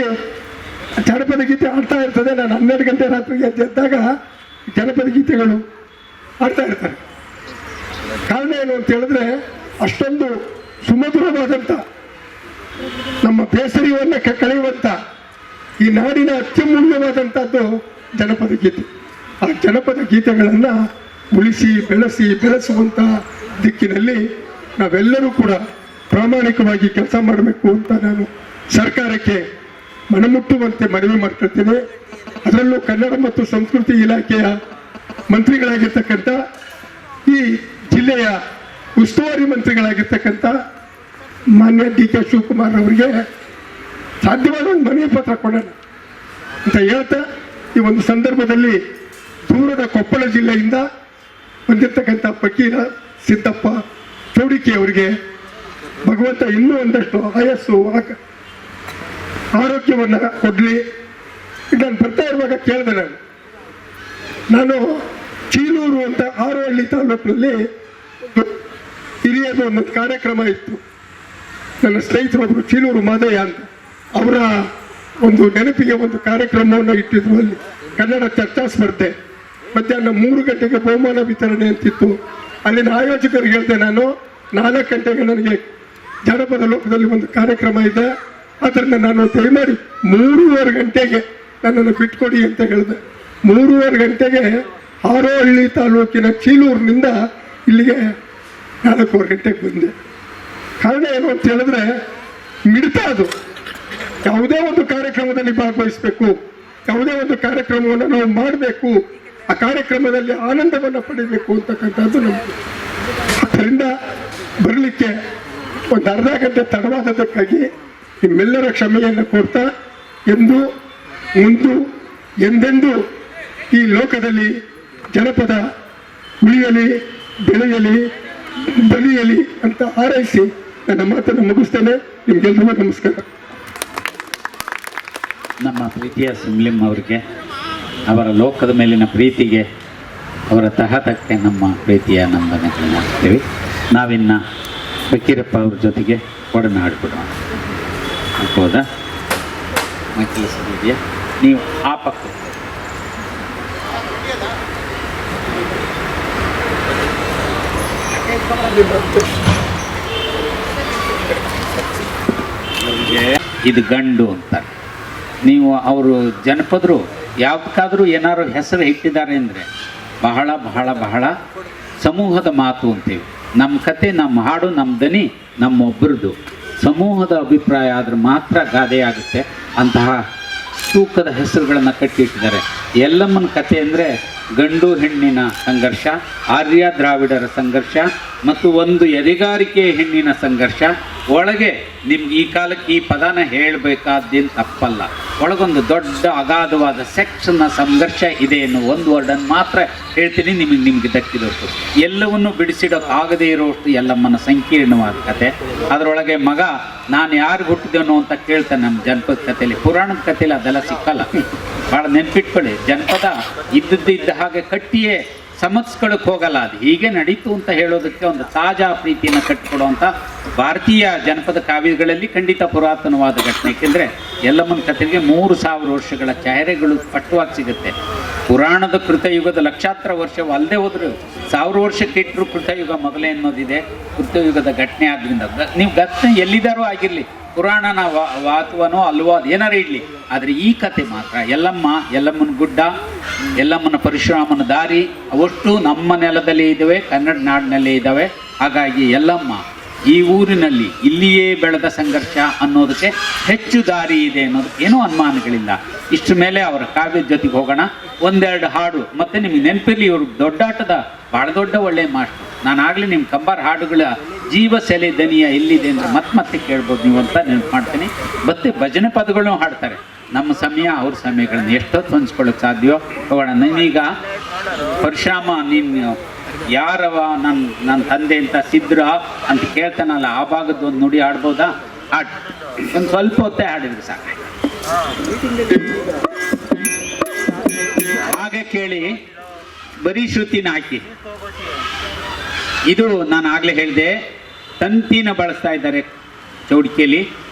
ಜಾನಪದ ಗೀತೆ ಆಡ್ತಾ ಇರ್ತದೆ. ನಾನು 12 ಗಂಟೆ ರಾತ್ರಿಗೆ ಎದ್ದಾಗ ಜನಪದ ಗೀತೆಗಳು ಆಡ್ತಾ ಇರ್ತಾರೆ. ಕಾರಣ ಏನು ಅಂತ ಹೇಳಿದ್ರೆ ಅಷ್ಟೊಂದು ಸುಮಧುರವಾದಂಥ ನಮ್ಮ ಬೇಸರಿಯನ್ನು ಕಳೆಯುವಂಥ ಈ ನಾಡಿನ ಅತ್ಯಮೂಲ್ಯವಾದಂಥದ್ದು ಜನಪದ ಗೀತೆ. ಆ ಜನಪದ ಗೀತೆಗಳನ್ನು ಉಳಿಸಿ ಬೆಳೆಸುವಂಥ ದಿಕ್ಕಿನಲ್ಲಿ ನಾವೆಲ್ಲರೂ ಕೂಡ ಪ್ರಾಮಾಣಿಕವಾಗಿ ಕೆಲಸ ಮಾಡಬೇಕು ಅಂತ ನಾನು ಸರ್ಕಾರಕ್ಕೆ ಮನಮುಟ್ಟುವಂತೆ ಮನವಿ ಮಾಡ್ಕೊಳ್ತೇನೆ. ಅದರಲ್ಲೂ ಕನ್ನಡ ಮತ್ತು ಸಂಸ್ಕೃತಿ ಇಲಾಖೆಯ ಮಂತ್ರಿಗಳಾಗಿರ್ತಕ್ಕಂಥ ಈ ಜಿಲ್ಲೆಯ ಉಸ್ತುವಾರಿ ಮಂತ್ರಿಗಳಾಗಿರ್ತಕ್ಕಂಥ ಮಾನ್ಯ ಡಿ.ಕೆ. ಶಿವಕುಮಾರ್ ಅವರಿಗೆ ಸಾಧ್ಯವಾದ ಒಂದು ಮನವಿ ಪತ್ರ ಕೊಡೋಣ ಅಂತ ಹೇಳ್ತಾ, ಈ ಒಂದು ಸಂದರ್ಭದಲ್ಲಿ ದೂರದ ಕೊಪ್ಪಳ ಜಿಲ್ಲೆಯಿಂದ ಬಂದಿರತಕ್ಕಂಥ ಫಕೀರ ಸಿದ್ದಪ್ಪ ಚೌಡಿಕೆ ಅವರಿಗೆ ಭಗವಂತ ಇನ್ನೂ ಒಂದಷ್ಟು ಆಯಸ್ಸು ಆರೋಗ್ಯವನ್ನು ಕೊಡಲಿ. ನಾನು ಬರ್ತಾ ಇರುವಾಗ ಕೇಳಿದೆ, ನಾನು ಚೀಲೂರು ಅಂತ ಹಾರೋಹಳ್ಳಿ ತಾಲೂಕಿನಲ್ಲಿ ಹಿರಿಯದು ಒಂದು ಕಾರ್ಯಕ್ರಮ ಇತ್ತು. ನನ್ನ ಸ್ನೇಹಿತರೊಬ್ಬರು ಚೀಲೂರು ಮಾದಯ್ಯ ಅಂತ, ಅವರ ಒಂದು ನೆನಪಿಗೆ ಒಂದು ಕಾರ್ಯಕ್ರಮವನ್ನು ಇಟ್ಟಿದ್ರು. ಅಲ್ಲಿ ಕನ್ನಡ ಚರ್ಚಾ ಸ್ಪರ್ಧೆ ಮಧ್ಯಾಹ್ನ 3 ಗಂಟೆಗೆ ಬಹುಮಾನ ವಿತರಣೆ ಅಂತಿತ್ತು. ಅಲ್ಲಿನ ಆಯೋಜಕರಿಗೆ ಹೇಳಿದೆ, ನಾನು 4 ಗಂಟೆಗೆ ನನಗೆ ಜನಪದ ಲೋಕದಲ್ಲಿ ಒಂದು ಕಾರ್ಯಕ್ರಮ ಇದೆ, ಅದನ್ನು ನಾನು ದಯಮಾಡಿ 3:15 ಗಂಟೆಗೆ ನನ್ನನ್ನು ಬಿಟ್ಕೊಡಿ ಅಂತ ಹೇಳಿದೆ. 3:15 ಗಂಟೆಗೆ ಹಾರೋಹಳ್ಳಿ ತಾಲೂಕಿನ ಚೀಲೂರಿನಿಂದ ಇಲ್ಲಿಗೆ 4:15 ಗಂಟೆಗೆ ಬಂದೆ. ಕಾರಣ ಏನು ಅಂತ ಹೇಳಿದ್ರೆ ಮಿಡಿತ ಅದು. ಯಾವುದೇ ಒಂದು ಕಾರ್ಯಕ್ರಮದಲ್ಲಿ ಭಾಗವಹಿಸಬೇಕು, ಯಾವುದೇ ಒಂದು ಕಾರ್ಯಕ್ರಮವನ್ನು ನಾವು ಮಾಡಬೇಕು, ಆ ಕಾರ್ಯಕ್ರಮದಲ್ಲಿ ಆನಂದವನ್ನು ಪಡಿಬೇಕು ಅಂತಕ್ಕಂಥದ್ದು ನಮಗೆ. ಅದರಿಂದ ಬರಲಿಕ್ಕೆ ಒಂದು ಅರ್ಧ ಗಂಟೆ ತಡವಾದದಕ್ಕಾಗಿ ನಿಮ್ಮೆಲ್ಲರ ಕ್ಷಮೆಯನ್ನು ಕೊಡ್ತಾ, ಎಂದೆಂದು ಈ ಲೋಕದಲ್ಲಿ ಜನಪದ ಉಳಿಯಲಿ, ಬೆಳೆಯಲಿ, ಬಲಿಯಲಿ ಅಂತ ಹಾರೈಸಿ ನನ್ನ ಮಾತನ್ನು ಮುಗಿಸ್ತೇನೆ. ನಿಮಗೆಲ್ಲರಿಗೂ ನಮಸ್ಕಾರ. ನಮ್ಮ ಪ್ರೀತಿಯ ಸಿಂಹಲಿಂ ಅವರಿಗೆ, ಅವರ ಲೋಕದ ಮೇಲಿನ ಪ್ರೀತಿಗೆ, ಅವರ ತಹತಕ್ಕೆ ನಮ್ಮ ಪ್ರೀತಿಯ ನಂದನೆಗಳನ್ನ ಹಾಕ್ತೇವೆ. ನಾವಿನ್ನು ಫಕೀರಪ್ಪ ಅವ್ರ ಜೊತೆಗೆ ಒಡನಾಡಿಬಿಡೋಣ. ಹಾಕ್ಬೋದಾ? ಇದೆಯಾ? ನೀವು ಆ ಪಕ್ಕ ಇದು ಗಂಡು ಅಂತಾರೆ. ನೀವು ಅವರು ಜನಪದರು ಯಾವುದಕ್ಕಾದರೂ ಏನಾದ್ರು ಹೆಸರು ಇಟ್ಟಿದ್ದಾರೆ ಅಂದರೆ ಬಹಳ ಬಹಳ ಬಹಳ ಸಮೂಹದ ಮಾತು ಅಂತೀವಿ. ನಮ್ಮ ಕತೆ, ನಮ್ಮ ಹಾಡು, ನಮ್ಮ ದನಿ ನಮ್ಮೊಬ್ಬರದು. ಸಮೂಹದ ಅಭಿಪ್ರಾಯ ಆದ್ರೆ ಮಾತ್ರ ಗಾದೆ ಆಗುತ್ತೆ. ಅಂತಹ ತೂಕದ ಹೆಸರುಗಳನ್ನು ಕಟ್ಟಿಟ್ಟಿದ್ದಾರೆ. ಎಲ್ಲಮ್ಮನ ಕತೆ ಅಂದರೆ ಗಂಡು ಹೆಣ್ಣಿನ ಸಂಘರ್ಷ, ಆರ್ಯ ದ್ರಾವಿಡರ ಸಂಘರ್ಷ ಮತ್ತು ಒಂದು ಎದೆಗಾರಿಕೆ ಹೆಣ್ಣಿನ ಸಂಘರ್ಷ. ಒಳಗೆ ನಿಮ್ಗೆ ಈ ಕಾಲಕ್ಕೆ ಈ ಪದನ ಹೇಳಬೇಕಾದ್ದೇನು ತಪ್ಪಲ್ಲ. ಒಳಗೊಂದು ದೊಡ್ಡ ಅಗಾಧವಾದ ಸೆಕ್ಸ್ನ ಸಂಘರ್ಷ ಇದೆ ಎನ್ನುವ ಒಂದು ವರ್ಡನ್ನು ಮಾತ್ರ ಹೇಳ್ತೀನಿ. ನಿಮಗೆ ದಕ್ಕಿದಷ್ಟು ಎಲ್ಲವನ್ನು ಬಿಡಿಸಿಡೋಕ್ಕಾಗದೇ ಇರೋಷ್ಟು ಎಲ್ಲಮ್ಮನ ಸಂಕೀರ್ಣವಾದ ಕತೆ. ಅದರೊಳಗೆ ಮಗ ನಾನು ಯಾರು ಹುಟ್ಟಿದೆನೋ ಅಂತ ಕೇಳ್ತಾನೆ. ನಮ್ಮ ಜನಪದ ಕಥೆಯಲ್ಲಿ, ಪುರಾಣದ ಕಥೆಯಲ್ಲಿ ಅದೆಲ್ಲ ಸಿಕ್ಕಲ್ಲ. ಭಾಳ ನೆನ್ಪಿಟ್ಕೊಳ್ಳಿ, ಜನಪದ ಇದ್ದ ಹಾಗೆ ಕಟ್ಟಿಯೇ ಸಮಸ್ಕೊಳ್ಳೋಕೆ ಹೋಗಲ್ಲ. ಅದು ಹೀಗೆ ನಡೀತು ಅಂತ ಹೇಳೋದಕ್ಕೆ ಒಂದು ತಾಜಾ ಪ್ರೀತಿಯನ್ನು ಕಟ್ಟಿಕೊಡುವಂಥ ಭಾರತೀಯ ಜನಪದ ಕಾವ್ಯಗಳಲ್ಲಿ ಖಂಡಿತ ಪುರಾತನವಾದ ಘಟನೆ. ಏಕೆಂದರೆ ಎಲ್ಲಮ್ಮನ ಕಥೆಗೆ 3000 ವರ್ಷಗಳ ಚಹರೆಗಳು ಸ್ಪಷ್ಟವಾಗಿ ಸಿಗುತ್ತೆ. ಪುರಾಣದ ಕೃತಯುಗದ ಲಕ್ಷಾಂತರ ವರ್ಷವು ಅಲ್ಲದೆ ಹೋದರೂ 1000 ವರ್ಷಕ್ಕೆ ಇಟ್ಟರು ಕೃತಯುಗ ಮೊದಲೇ ಅನ್ನೋದಿದೆ. ಕೃತಯುಗದ ಘಟನೆ ಆದ್ದರಿಂದ ನೀವು ಘಟನೆ ಎಲ್ಲಿದ್ದಾರೋ ಆಗಿರಲಿ, ಪುರಾಣನ ವಾತವನೋ ಅಲ್ವೋ ಅದು ಏನಾರು ಇಡಲಿ, ಆದರೆ ಈ ಕತೆ ಮಾತ್ರ ಎಲ್ಲಮ್ಮನ ಗುಡ್ಡ, ಎಲ್ಲಮ್ಮನ ಪರಶುರಾಮನ ದಾರಿ ಅವಷ್ಟು ನಮ್ಮ ನೆಲದಲ್ಲೇ ಇದ್ದಾವೆ, ಕನ್ನಡ ನಾಡಿನಲ್ಲೇ ಇದ್ದಾವೆ. ಹಾಗಾಗಿ ಎಲ್ಲಮ್ಮ ಈ ಊರಿನಲ್ಲಿ ಇಲ್ಲಿಯೇ ಬೆಳೆದ ಸಂಘರ್ಷ ಅನ್ನೋದಕ್ಕೆ ಹೆಚ್ಚು ದಾರಿ ಇದೆ ಅನ್ನೋದಕ್ಕೆ ಏನೂ ಅನುಮಾನಗಳಿಲ್ಲ. ಇಷ್ಟು ಮೇಲೆ ಅವರ ಕಾವ್ಯದ ಜೊತೆಗೆ ಹೋಗೋಣ. ಒಂದೆರಡು ಹಾಡು ಮತ್ತು ನಿಮಗೆ ನೆನಪಿರಲಿ, ಇವರು ದೊಡ್ಡಾಟದ ಭಾಳ ದೊಡ್ಡ ಒಳ್ಳೆಯ ಮಾಸ್ಟರ್. ನಾನು ಆಗಲೇ ನಿಮ್ಮ ಕಂಬಾರ ಹಾಡುಗಳ ಜೀವ ಸೆಲೆ ದನಿಯ ಎಲ್ಲಿದೆ ಅಂದರೆ ಮತ್ತೆ ಕೇಳ್ಬೋದು ನೀವು ಅಂತ ನೆನಪು ಮಾಡ್ತೀನಿ. ಮತ್ತು ಭಜನೆ ಪದಗಳನ್ನು ಹಾಡ್ತಾರೆ. ನಮ್ಮ ಸಮಯ ಅವ್ರ ಸಮಯಗಳನ್ನು ಎಷ್ಟೊತ್ತು ಹೊಂಚ್ಕೊಳ್ಳೋಕೆ ಸಾಧ್ಯವೋ ಹೋಗೋಣ. ನಾನೀಗ ಪರಶುರಾಮ ನೀನು ಯಾರವ ನನ್ನ ತಂದೆ ಅಂತ ಸಿದ್ರ ಅಂತ ಕೇಳ್ತಾನಲ್ಲ, ಆ ಭಾಗದ ಒಂದು ನುಡಿ ಹಾಡ್ಬೋದಾ? ಹಾಡು ಒಂದು ಸ್ವಲ್ಪ ಹೊತ್ತೇ ಹಾಡಿದ್ರೆ ಸಾಕು. ಹಾಗೆ ಕೇಳಿ, ಬರೀ ಶ್ರುತಿನ ಹಾಕಿ. ಇದು ನಾನು ಆಗಲೇ ಹೇಳಿದೆ, ತಂತಿನ ಬಳಸ್ತಾ ಇದ್ದಾರೆ ಚೌಡಿಕೆಯಲ್ಲಿ.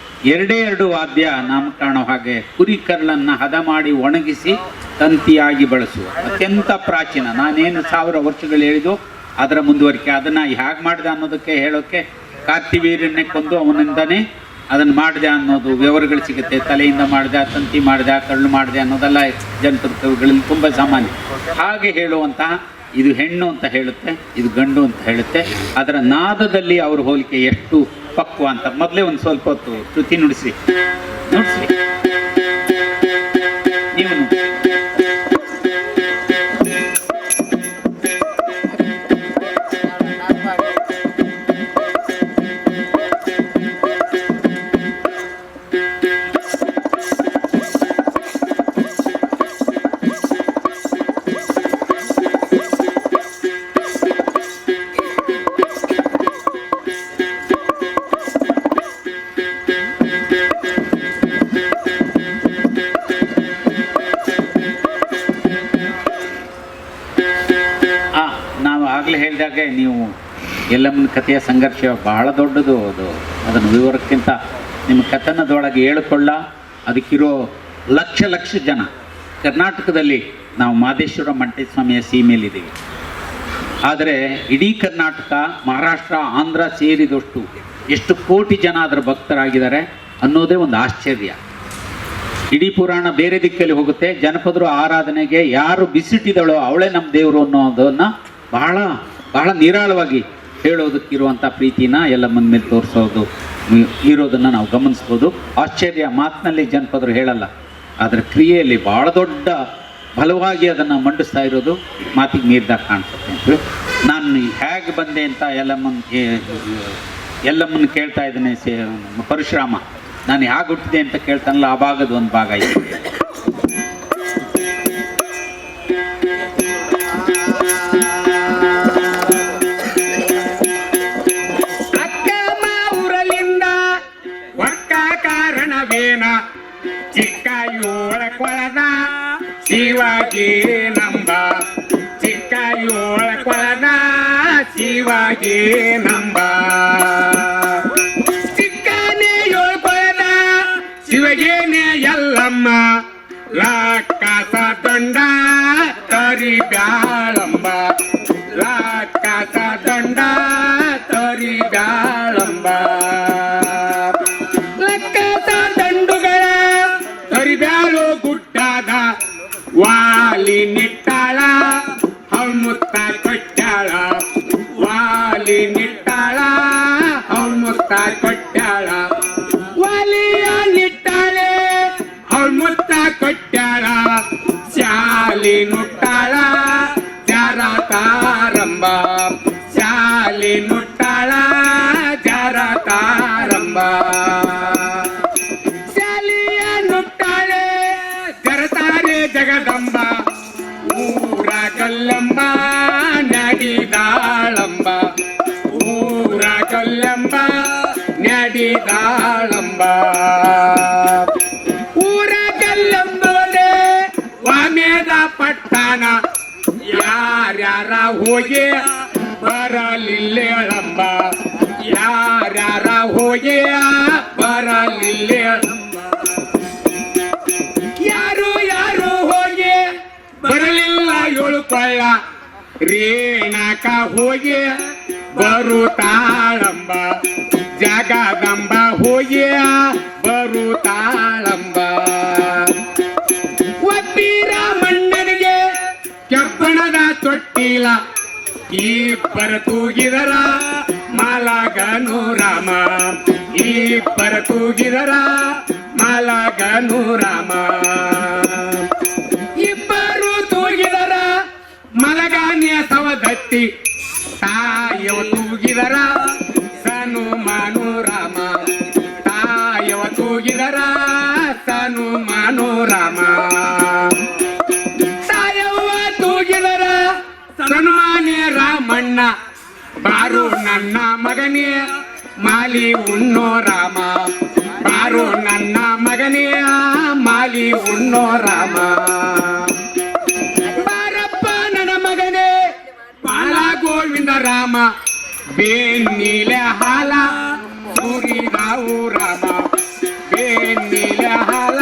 2 ವಾದ್ಯ ನಾಮಕರಣ ಹಾಗೆ ಕುರಿ ಕರ್ಲನ್ನು ಹದ ಮಾಡಿ ಒಣಗಿಸಿ ತಂತಿಯಾಗಿ ಬಳಸುವ ಅತ್ಯಂತ ಪ್ರಾಚೀನ, ನಾನೇನು 1000 ವರ್ಷಗಳು ಹೇಳಿದ್ದು ಅದರ ಮುಂದುವರಿಕೆ. ಅದನ್ನು ಹೇಗೆ ಮಾಡಿದೆ ಅನ್ನೋದಕ್ಕೆ ಹೇಳೋಕ್ಕೆ ಕಾರ್ತಿವೀರ್ಯನ್ನೇ ಕೊಂದು ಅವನಿಂದನೇ ಅದನ್ನು ಮಾಡಿದೆ ಅನ್ನೋದು ವಿವರಗಳು ಸಿಗುತ್ತೆ. ತಲೆಯಿಂದ ಮಾಡಿದೆ, ತಂತಿ ಮಾಡಿದೆ, ಕಳ್ಳು ಮಾಡಿದೆ ಅನ್ನೋದೆಲ್ಲ ಜನಪದ ಕವಿಗಳಲ್ಲಿ ತುಂಬ ಸಾಮಾನ್ಯ. ಹಾಗೆ ಹೇಳುವಂತಹ ಇದು ಹೆಣ್ಣು ಅಂತ ಹೇಳುತ್ತೆ, ಇದು ಗಂಡು ಅಂತ ಹೇಳುತ್ತೆ. ಅದರ ನಾದದಲ್ಲಿ ಅವ್ರ ಹೋಲಿಕೆ ಎಷ್ಟು ಪಕ್ವ ಅಂತ ಮೊದಲೇ ಒಂದು ಸ್ವಲ್ಪ ಹೊತ್ತು ಶ್ರುತಿ ನುಡಿಸಿ ನೀವು ನಾವು ಆಗಲೇ ಹೇಳಿದಾಗೆ ನೀವು ಎಲ್ಲಮ್ಮನ ಕಥೆಯ ಸಂಘರ್ಷ ಬಹಳ ದೊಡ್ಡದು. ಅದನ್ನು ವಿವರಕ್ಕಿಂತ ನಿಮ್ಮ ಕಥನದೊಳಗೆ ಹೇಳಿಕೊಳ್ಳ ಅದಕ್ಕಿರೋ ಲಕ್ಷ ಜನ ಕರ್ನಾಟಕದಲ್ಲಿ ನಾವು ಮಾದೇಶ್ವರ ಮಂಟೇಸ್ವಾಮಿಯ ಸೀಮೆಯಲ್ಲಿದ್ದೀವಿ. ಆದರೆ ಇಡೀ ಕರ್ನಾಟಕ, ಮಹಾರಾಷ್ಟ್ರ, ಆಂಧ್ರ ಸೇರಿದಷ್ಟು ಎಷ್ಟು ಕೋಟಿ ಜನ ಅದರ ಭಕ್ತರಾಗಿದ್ದಾರೆ ಅನ್ನೋದೇ ಒಂದು ಆಶ್ಚರ್ಯ. ಇಡೀ ಪುರಾಣ ಬೇರೆ ದಿಕ್ಕಲ್ಲಿ ಹೋಗುತ್ತೆ. ಜನಪದರು ಆರಾಧನೆಗೆ ಯಾರು ಬಿಸಿಟ್ಟಿದಳೋ ಅವಳೇ ನಮ್ಮ ದೇವರು ಅನ್ನೋದನ್ನು ಬಹಳ ಬಹಳ ನಿರಾಳವಾಗಿ ಹೇಳೋದಕ್ಕಿರುವಂಥ ಪ್ರೀತಿನ ಎಲ್ಲಮ್ಮನ ಮೇಲೆ ತೋರಿಸೋದು ಇರೋದನ್ನು ನಾವು ಗಮನಿಸ್ಬೋದು. ಆಶ್ಚರ್ಯ ಮಾತಿನಲ್ಲಿ ಜನಪದರು ಹೇಳಲ್ಲ, ಆದರೆ ಕ್ರಿಯೆಯಲ್ಲಿ ಭಾಳ ದೊಡ್ಡ ಬಲವಾಗಿ ಅದನ್ನು ಮಂಡಿಸ್ತಾ ಇರೋದು ಮಾತಿಗೆ ಮೀರಿದಾಗ ಕಾಣಿಸುತ್ತೆ ಅಂತ ನಾನು ಹೇಗೆ ಬಂದೆ ಅಂತ ಎಲ್ಲಮ್ಮನ ಕೇಳ್ತಾ ಇದ್ದೇನೆ. ಪರಶುರಾಮ ನಾನು ಹೇಗೆ ಹುಟ್ಟಿದೆ ಅಂತ ಕೇಳ್ತಾನಲ್ಲ, ಆ ಭಾಗದ ಒಂದು ಭಾಗ ಇದೆ. ಚಿಕ್ಕ ಯೋಳ ಕೊಳದ ಶಿವಾಜಿ ನಂಬ, ಚಿಕ್ಕ ಯೋಳ ಕೊಳದ ಶಿವಾಜಿ ನಂಬ, ಚಿಕ್ಕನೇ ಯೋಳ ಕೊಳದ ಶಿವಗೇನೆ ಎಲ್ಲಮ್ಮ, ಲಾಕಾಸ ದಂಡ ತರಿ ಬ್ಯಾಳಂಬ, ಲಾಕಾಸ ದಂಡ ತರಿ ಬ್ಯಾಳಂಬ, ಗುಡ್ಡದ ವಾಲಿ ನಿಟ್ಟಾಳ ಹೌಮುತ್ತ ಕೊಟ್ಟಾಳ, ವಾಲಿ ನಿಟ್ಟಾಳ ಹೌಮುತ್ತ ಕೊಟ್ಟಾಳ, ವಾಲಿಯ ನಿಟ್ಟಾಳೆ ಹೌಮುತ್ತ ಕೊಟ್ಟಾಳ, ಶಾಲಿ ನುಟ್ಟಾಳ ಜರತಾರಂಬ, ಶಾಲಿ ನುಟ್ಟಾಳ ಜರತಾರಂಬ, ಜಗದಂಬ ಊರ ಕಲ್ಲಂಬ ನಡಿದಾಳಂಬ, ಊರ ಕಲ್ಲಂಬ ನಡಿದಾಳಂಬ, ಊರ ಕಲ್ಲಂಬಲೆ ವಾಮೇದ ಪಟ್ಟಣ ಯಾರ್ಯಾರ ಹೋಗಿ ಬರಲಿಲ್ಲೇಳಂಬ, ಯಾರ್ಯಾರ ಹೋಗಿ ಬರಲಿಲ್ಲೇಳಂಬ, ಬರಲಿಲ್ಲ ಏಳುಕೊಳ್ಳ ರೇಣಕ ಹೋಗಿ ಬರುತ್ತಾಳಂಬ, ಜಗದಂಬ ಹೋಗಿ ಬರುತ್ತಾಳಂಬ, ಒಬ್ಬೀರ ಮಣ್ಣನಿಗೆ ಕೆಬ್ಬಣದ ತೊಟ್ಟಿಲ ಇಬ್ಬರ ತೂಗಿದರ ಮಲಗನು ರಾಮ, ಇಬ್ಬರ ತೂಗಿದರ ಮಲಗನು ರಾಮ, ಮಲಗಾನ್ಯ ಸವದತ್ತಿ ತಾಯವ ತೂಗಿದರ ಸನು ಮಾನು ರಾಮ, ತಾಯವ ತೂಗಿದರ ಸನು ಮಾನು ರಾಮ, ತಾಯವ್ವ ತೂಗಿದರ ಸನ್ಮಾನ್ಯ ರಾಮಣ್ಣ, ಬಾರು ನನ್ನ ಮಗನೇ ಮಾಲಿ ಉಣ್ಣೋ ರಾಮ, ಬಾರು ನನ್ನ ಮಗನೇ ಮಾಲಿ ಉಣ್ಣೋ ರಾಮ, ಗೋವಿಂದ ರಾಮ ಬೇನ್ನೀಲೆ ಹಾಲ ಸುರಿದಾವು ರಾಮ, ಬೇನ್ನೀಲೆ ಹಾಲ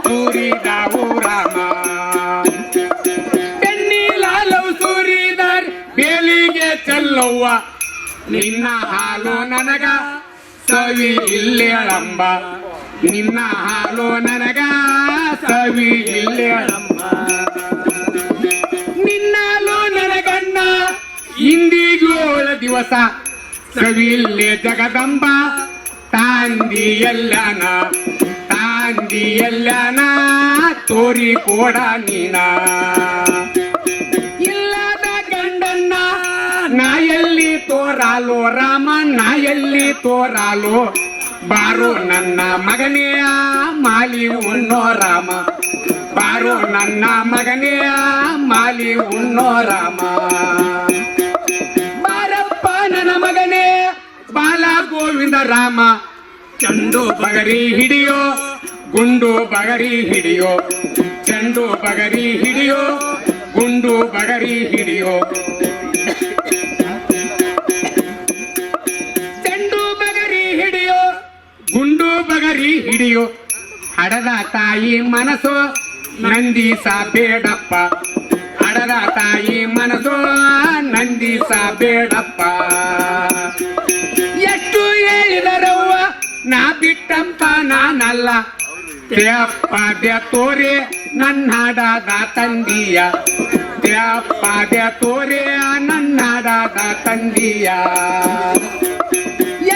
ಸುರಿದಾವು ರಾಮ, ಬೆನ್ನೀಲಾಲವು ಸುರಿದಾರ್ ಬೇಲಿಗೆ ನಿನ್ನ ಹಾಲು ನನಗ ಸವಿ ಇಲ್ಲೇಳಂಬ ನಿನ್ನ ಹಾಲು ನನಗ ಸವಿ ಇಲ್ಲೇಳಂಬ ನಿನ್ನಾಲು ನನಗಣ್ಣ ಇಂದಿಗೂ 7 ದಿವಸ ಸವಿಲ್ಲೇ ಜಗದಂಬ ತಾಂದಿ ಎಲ್ಲನ ತೋರಿ ಕೋಡ ನೀನ ಇಲ್ಲದ ಗಂಡನ್ನ ನಾ ಎಲ್ಲಿ ತೋರಾಲೋ ರಾಮ ನಾ ಎಲ್ಲಿ ತೋರಾಲೋ ಬಾರೋ ನನ್ನ ಮಗನೆಯ ಮಾಲಿ ಉಣ್ಣೋ ರಾಮ ಬಾರೋ ನನ್ನ ಮಗನೆಯ ಮಾಲಿ ಉಣ್ಣೋ ರಾಮ ಬಾರಪ್ಪ ನನ್ನ ಮಗನೇ ಬಾಲ ಗೋವಿಂದ ರಾಮ ಚಂಡು ಬಗರಿ ಹಿಡಿಯೋ ಗುಂಡು ಬಗರಿ ಹಿಡಿಯೋ ಚಂಡು ಬಗರಿ ಹಿಡಿಯೋ ಗುಂಡು ಬಗರಿ ಹಿಡಿಯೋ ಚಂಡು ಬಗರಿ ಹಿಡಿಯೋ ಗುಂಡು ಬಗರಿ ಹಿಡಿಯೋ ಹಡದ ತಾಯಿ ಮನಸ್ಸು ನಂದೀಸ ಬೇಡಪ್ಪ ಹಡದ ತಾಯಿ ಮನಸ್ಸು ನಂದೀಸ ಬೇಡಪ್ಪ ಎಷ್ಟು ಹೇಳಿದರವ್ವ ನಾ ಬಿಟ್ಟಂತ ನಾನಲ್ಲ ತ್ಯಾಪಾದ್ಯ ತೋರೆ ನನ್ನಾಡಾದ ತಂದೀಯ ತ್ಯಾಪಾದ್ಯ ತೋರೆ ನನ್ನಾಡಾದ ತಂದೀಯ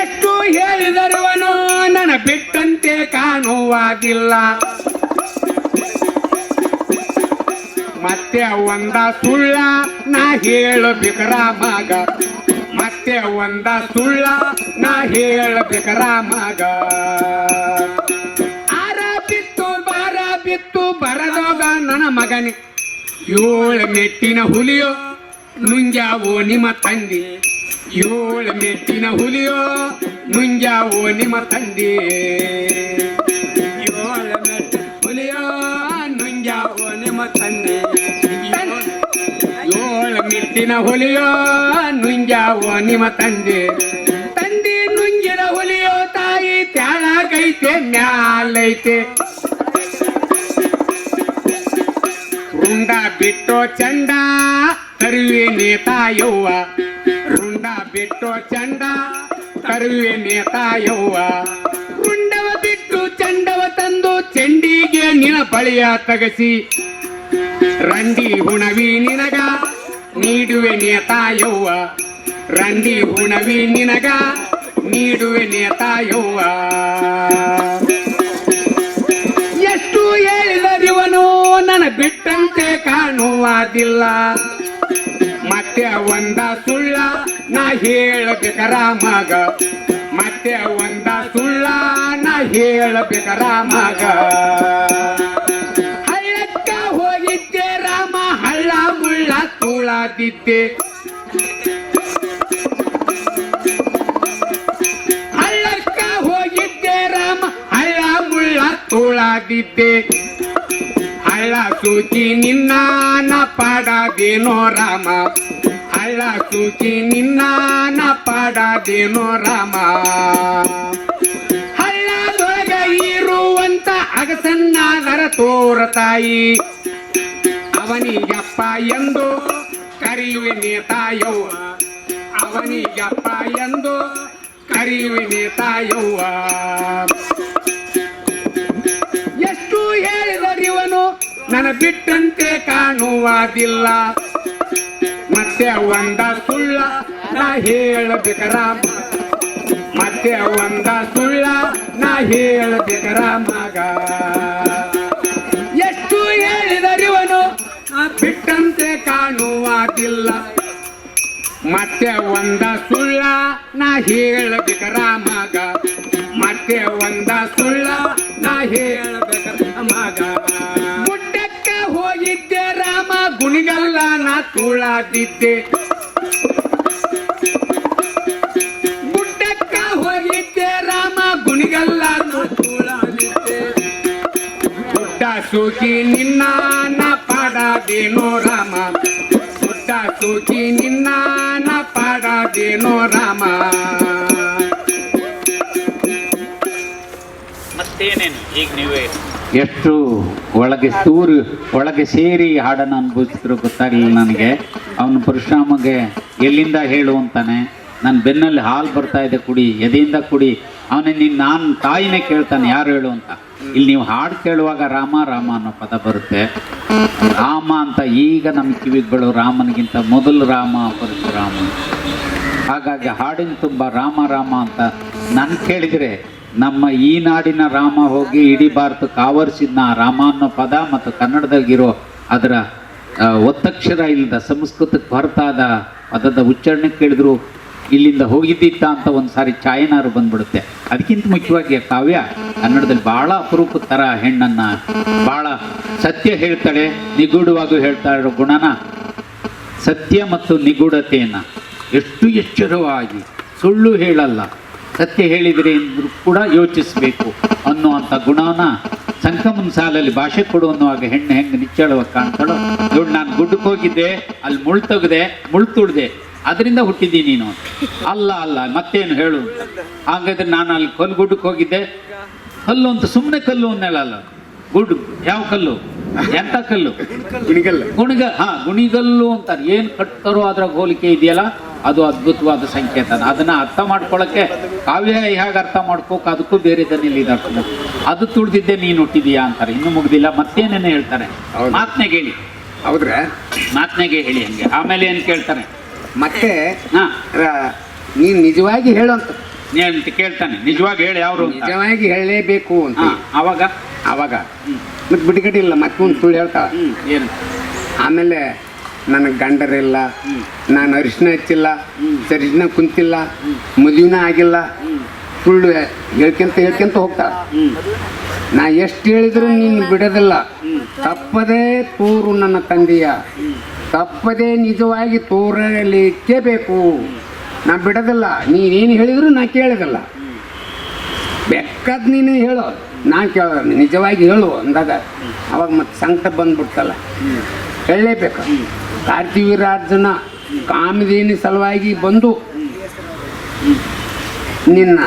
ಎಷ್ಟು ಹೇಳಿದರುವನು ನನ್ನ ಬಿಟ್ಟಂತೆ ಕಾಣುವಾಗಿಲ್ಲ ಮತ್ತೆ ಒಂದ ಸುಳ್ಳ ನಾ ಹೇಳಬೇಕರ ಮಗ ಮತ್ತೆ ಒಂದ ಸುಳ್ಳ ನಾ ಹೇಳಬೇಕರ ಮಗ ಆರ ಬಿತ್ತು ಬರದೋಗ ನನ್ನ ಮಗನೇ 7 ಮೆಟ್ಟಿನ ಹುಲಿಯೋ ನುಂಗ್ಯಾವೋ ನಿಮ್ಮ ತಂದೆ 7 ಮೆಟ್ಟಿನ ಹುಲಿಯೋ ನುಂಗ್ಯಾವೋ ನಿಮ್ಮ ತಂದೆ 7 ಮೆಟ್ಟಿನ ಹುಲಿಯೋ ನುಂಗ್ಯಾವೋ ನಿಮ್ಮ ತಂದೆ 7 ಮೆಟ್ಟಿನ ಹುಲಿಯೋ ನುಂಗ್ಯಾವೋ ನಿಮ್ಮ ತಂದೆ ತಂದೆ ನುಂಗಿದ ಹುಲಿಯೋ ತಾಯಿ ತ್ಯಾಳಗೈತೆ ಮ್ಯಾಲೈತೆ ರುಂಡ ಬಿಟ್ಟೋ ಚಂಡ ತರುವೆ ನೇತಾಯವ್ವ ರುಂಡ ಬಿಟ್ಟೋ ಚಂಡ ತರುವೆ ನೇತಾಯವ್ವ ರುಂಡವ ಬಿಟ್ಟು ಚಂಡವ ತಂದು ಚೆಂಡಿಗೆ ನಿನ ಬಳಿಯ ತಗಸಿ ರಂಡಿ ಹುಣವಿ ನಿನಗ ನೀಡುವೆ ನೇತಾಯವ್ವ ರಂಡಿ ಹುಣವಿ ನಿನಗ ನೀಡುವೆ ನೇತಾಯವ್ವ ಎಷ್ಟು ಹೇಳಿದರಿವನು ನನ್ನ ಬಿಟ್ಟಂತೆ ಕಾಣುವುದಿಲ್ಲ ಮತ್ತೆ ಒಂದ ಸುಳ್ಳ ನಾ ಹೇಳಬೇಕರ ಮಗ ಮತ್ತೆ ಒಂದ ಸುಳ್ಳ ನಾ ಹೇಳಬೇಕರ ಮಗ ಹಳ್ಳಕ್ಕ ಹೋಗಿದ್ದೆ ರಾಮ ಹಳ್ಳ ಮುಳ್ಳ ತುಳದಿದ್ದೆ ಹಳ್ಳಕ್ಕ ಹೋಗಿದ್ದೆ ರಾಮ ಹಳ್ಳ ಮುಳ್ಳ ತುಳದಿದ್ದೆ ಹಳ್ಳ ಸೂಚಿ ನಿನ್ನ ನ ಪಾಡದೇನೋ ರಾಮ ಹಳ್ಳ ಸೂಚಿ ನಿನ್ನ ನ ಪಾಡದೇನೋ ರಾಮ ಹಳ್ಳದೊಳಗ ಇರುವಂತ ಅಗಸನ್ನಾದರ ತೋರ ತಾಯಿ ಅವನಿಗಪ್ಪ ಎಂದು ಕರೆಯುವೆ ನೇತಾಯವ್ವ ಅವನಿಗಪ್ಪ ಎಂದು ಕರೆಯುವೆ ನೇತಾಯವ್ವ ಎಷ್ಟು ಹೇಳಿದರಿವನು ನನ್ನ ಬಿಟ್ಟಂತೆ ಕಾಣುವುದಿಲ್ಲ ಮತ್ತೆ ಒಂದ ಸುಳ್ಳ ನಾ ಹೇಳಬೇಕರ ಮತ್ತೆ ಒಂದ ಸುಳ್ಳ ನಾ ಹೇಳಬೇಕರ ಮಗ ಎಷ್ಟು ಹೇಳಿದರಿವನು ಬಿಟ್ಟಂತೆ ಕಾಣುವುದಿಲ್ಲ ಮತ್ತೆ ಒಂದ ಸುಳ್ಳ ನಾ ಹೇಳಬೇಕರ ಮಗ ಮತ್ತೆ ಒಂದ ಸುಳ್ಳ ನಾ ಹೇಳಬೇಕರ ಮಗ ಗುಡ್ಡಕ್ಕ ಹೋಗಿದ್ದೆ ರಾಮ ಗುಣಿಗಲ್ಲ ನಾ ತುಳದಿದ್ದೆ ಗುಡ್ಡಕ್ಕ ಹೋಗಿದ್ದೆ ರಾಮ ಗುಣಿಗಲ್ಲ ನಾ ತುಳದಿದ್ದೆ ಗುಡ್ಡ ಸೂಚಿ ನಿನ್ನ ನ ಪಾಡದೇನೋ ರಾಮ ಗುಡ್ಡ ಸೂಚಿ ನಿನ್ನ ನ ಪಾಡದೇನೋ ರಾಮ ಮತ್ತೇನೇನು ಈಗ ನೀವೇ ಎಷ್ಟು ಒಳಗೆ ಸೇರಿ ಹಾಡನ್ನು ಅನುಭವಿಸಿದ್ರು ಗೊತ್ತಾಗಲಿಲ್ಲ ನನಗೆ. ಅವನು ಪರಶುರಾಮಗೆ ಎಲ್ಲಿಂದ ಹೇಳು ಅಂತಾನೆ, ನನ್ನ ಬೆನ್ನಲ್ಲಿ ಹಾಲು ಬರ್ತಾ ಇದೆ ಕುಡಿ, ಎದೆಯಿಂದ ಕುಡಿ. ಅವನೇ ನಾನು ತಾಯಿನೇ ಕೇಳ್ತಾನೆ ಯಾರು ಹೇಳು ಅಂತ. ಇಲ್ಲಿ ನೀವು ಹಾಡು ಕೇಳುವಾಗ ರಾಮ ರಾಮ ಅನ್ನೋ ಪದ ಬರುತ್ತೆ. ರಾಮ ಅಂತ ಈಗ ನಮ್ಮ ಕಿವಿಗಳು ರಾಮನಿಗಿಂತ ಮೊದಲು ರಾಮ ಪರಶುರಾಮ. ಹಾಗಾಗಿ ಹಾಡಿನ ತುಂಬ ರಾಮ ರಾಮ ಅಂತ ನಾನು ಕೇಳಿದರೆ ನಮ್ಮ ಈ ನಾಡಿನ ರಾಮ ಹೋಗಿ ಇಡೀ ಭಾರತಕ್ಕೆ ಆವರಿಸಿದ್ನ ರಾಮ ಅನ್ನೋ ಪದ ಮತ್ತು ಕನ್ನಡದಾಗಿರೋ ಅದರ ಒತ್ತಕ್ಷರ ಇಲ್ಲದ ಸಂಸ್ಕೃತಕ್ಕೆ ಹೊರತಾದ ಪದದ ಉಚ್ಚಾರಣೆ ಕೇಳಿದ್ರು ಇಲ್ಲಿಂದ ಹೋಗಿದ್ದಿತ್ತ ಅಂತ ಒಂದು ಸಾರಿ ಚಾಯನಾರು ಬಂದ್ಬಿಡುತ್ತೆ. ಅದಕ್ಕಿಂತ ಮುಖ್ಯವಾಗಿ ಕಾವ್ಯ ಕನ್ನಡದಲ್ಲಿ ಭಾಳ ಅಪರೂಪದ ಥರ ಹೆಣ್ಣನ್ನು ಭಾಳ ಸತ್ಯ ಹೇಳ್ತಾಳೆ, ನಿಗೂಢವಾಗೂ ಹೇಳ್ತಾ ಇರೋ ಗುಣನ, ಸತ್ಯ ಮತ್ತು ನಿಗೂಢತೆಯನ್ನು ಎಷ್ಟು ಎಚ್ಚರವಾಗಿ ಸುಳ್ಳು ಹೇಳಲ್ಲ, ಸತ್ಯ ಹೇಳಿದರೆ ಎಂದರೂ ಕೂಡ ಯೋಚಿಸಬೇಕು ಅನ್ನುವಂಥ ಗುಣನ ಸಂಕಮನ ಸಾಲಲ್ಲಿ ಭಾಷೆ ಕೊಡು ಅನ್ನುವಾಗ ಹೆಣ್ಣು ಹೆಂಗೆ ನಿಚ್ಚಳವಾಗಿ ಕಾಣ್ತಾಳೋ. ನೋಡಿ, ನಾನು ಗುಡ್ಡಕ್ಕೆ ಹೋಗಿದ್ದೆ, ಅಲ್ಲಿ ಮುಳ್ಳು ತೆಗೆದೆ, ಮುಳ್ಳು ತುಳಿದೆ, ಅದರಿಂದ ಹುಟ್ಟಿದ್ದೀನಿ ನೀನು. ಅಲ್ಲ ಅಲ್ಲ ಮತ್ತೇನು ಹೇಳು. ಹಾಗಾದ್ರೆ ನಾನು ಅಲ್ಲಿ ಗುಡ್ಡಕ್ಕೆ ಹೋಗಿದ್ದೆ, ಕಲ್ಲು ಅಂತ ಸುಮ್ಮನೆ ಕಲ್ಲು ಅನ್ನಲ್ಲ, ಗುಡ್ ಯಾವ ಕಲ್ಲು, ಎಂಥ ಕಲ್ಲು, ಗುಣಿಗಲ್ಲು ಅಂತಾರೆ. ಏನು ಕಟ್ತಾರೋ ಅದರ ಹೋಲಿಕೆ ಇದೆಯಲ್ಲ, ಅದು ಅದ್ಭುತವಾದ ಸಂಕೇತ. ಅದನ್ನ ಅರ್ಥ ಮಾಡ್ಕೊಳ್ಳೋಕ್ಕೆ ಕಾವ್ಯ ಹೇಗೆ ಅರ್ಥ ಮಾಡ್ಕೋಕೆ ಅದಕ್ಕೂ ಬೇರೆ ದನಿಯಲ್ಲಿ ಇದು ಅರ್ಥ. ಅದು ತುಳಿದಿದ್ದೆ ನೀನು ಹುಟ್ಟಿದೀಯಾ ಅಂತಾರೆ. ಇನ್ನೂ ಮುಗ್ದಿಲ್ಲ, ಮತ್ತೇನೇನು ಹೇಳ್ತಾರೆ, ಮಾತ್ನೆಗೆ ಹೇಳಿ. ಹೌದ್ರೆ ಮಾತ್ನೆಗೆ ಹೇಳಿ ಹಂಗೆ. ಆಮೇಲೆ ಏನು ಕೇಳ್ತಾರೆ, ಮತ್ತೆ ನೀನು ನಿಜವಾಗಿ ಹೇಳು ಅಂತ ಅಂತ ಕೇಳ್ತಾನೆ. ನಿಜವಾಗಿ ಹೇಳಿ ಅವರು ನಿಜವಾಗಿ ಹೇಳಲೇಬೇಕು ಅಂತ. ಅವಾಗ ಅವಾಗ ಮತ್ತೆ ಬಿಡುಗಡಿಲ್ಲ, ಮತ್ತೆ ಒಂದು ಸುಳ್ಳು ಹೇಳ್ತಾಳ. ಏನು ಆಮೇಲೆ ನನಗೆ ಗಂಡರಿಲ್ಲ, ನಾನು ಅರಿಶಿನ ಹಚ್ಚಿಲ್ಲ, ಸರಿಶಿನ ಕುಂತಿಲ್ಲ, ಮದುವೆನ ಆಗಿಲ್ಲ, ಸುಳ್ಳು ಹೇಳ್ಕೊಂತ ಹೋಗ್ತಾಳ. ನಾ ಎಷ್ಟು ಹೇಳಿದ್ರು ನೀನು ಬಿಡೋದಿಲ್ಲ, ತಪ್ಪದೇ ತೋರು ನನ್ನ ತಂದೆಯ, ತಪ್ಪದೇ ನಿಜವಾಗಿ ತೋರಲಿಕ್ಕೆ ಬೇಕು, ನಾ ಬಿಡೋದಿಲ್ಲ. ನೀನೇನು ಹೇಳಿದ್ರು ನಾ ಕೇಳೋದಿಲ್ಲ, ಬೇಕಾದ ನೀನು ಹೇಳು, ನಾ ಕೇಳೋದ, ನಿಜವಾಗಿ ಹೇಳು ಅಂದಾಗ ಅವಾಗ ಮತ್ತೆ ಸಂಕಟ ಬಂದ್ಬಿಡ್ತಲ್ಲ, ಹೇಳಲೇಬೇಕು. ಕಾರ್ತಿವೀರಾರ್ಜುನ ಕಾಮಧೇನು ಸಲುವಾಗಿ ಬಂದು ನಿನ್ನ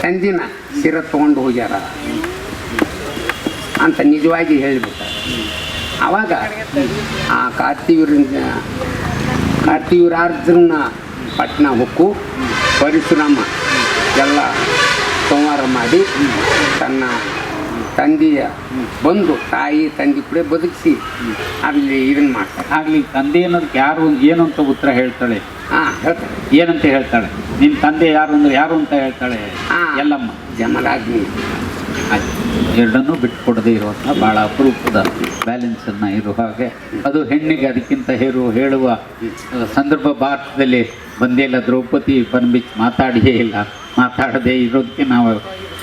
ತಂದಿನ ಶಿರ ತಗೊಂಡು ಹೋಗ್ಯಾರ ಅಂತ ನಿಜವಾಗಿ ಹೇಳಿಬಿಟ್ಟ. ಆವಾಗ ಆ ಕಾರ್ತಿವೀರಾರ್ಜುನ ಪಟ್ಟಣ ಹೊಕ್ಕು ಪರಶುರಾಮ ಎಲ್ಲ ಸಂಹಾರ ಮಾಡಿ ತನ್ನ ತಂದೆಯ ಬಂದು ತಾಯಿ ತಂದೆ ಕೂಡ ಬದುಕಿಸಿ ಅಲ್ಲಿ ಇದನ್ನ ಮಾಡ್ತಾರೆ. ಆಗ್ಲಿ ತಂದೆ ಅನ್ನೋದಕ್ಕೆ ಯಾರು ಏನು ಅಂತ ಉತ್ತರ ಹೇಳ್ತಾಳೆ. ಹೇಳ್ತಾರೆ. ಏನಂತ ಹೇಳ್ತಾಳೆ, ನಿನ್ನ ತಂದೆ ಯಾರು ಅಂದ್ರೆ ಯಾರು ಅಂತ ಹೇಳ್ತಾಳೆ. ಎಲ್ಲಮ್ಮ ಜಮರಾಗ್ನಿ. ಎರಡನ್ನೂ ಬಿಟ್ಕೊಡದೇ ಇರುವಂಥ ಭಾಳ ಅಪರೂಪದ ಬ್ಯಾಲೆನ್ಸನ್ನು ಇರುವ ಹಾಗೆ ಅದು ಹೆಣ್ಣಿಗೆ ಅದಕ್ಕಿಂತ ಹೇಳುವ ಸಂದರ್ಭ ಭಾರತದಲ್ಲಿ ಬಂದೇ ಇಲ್ಲ. ದ್ರೌಪದಿ ಬಂದ್ಬಿಟ್ಟು ಮಾತಾಡಿಯೇ ಇಲ್ಲ. ಮಾತಾಡದೇ ಇರೋದಕ್ಕೆ ನಾವು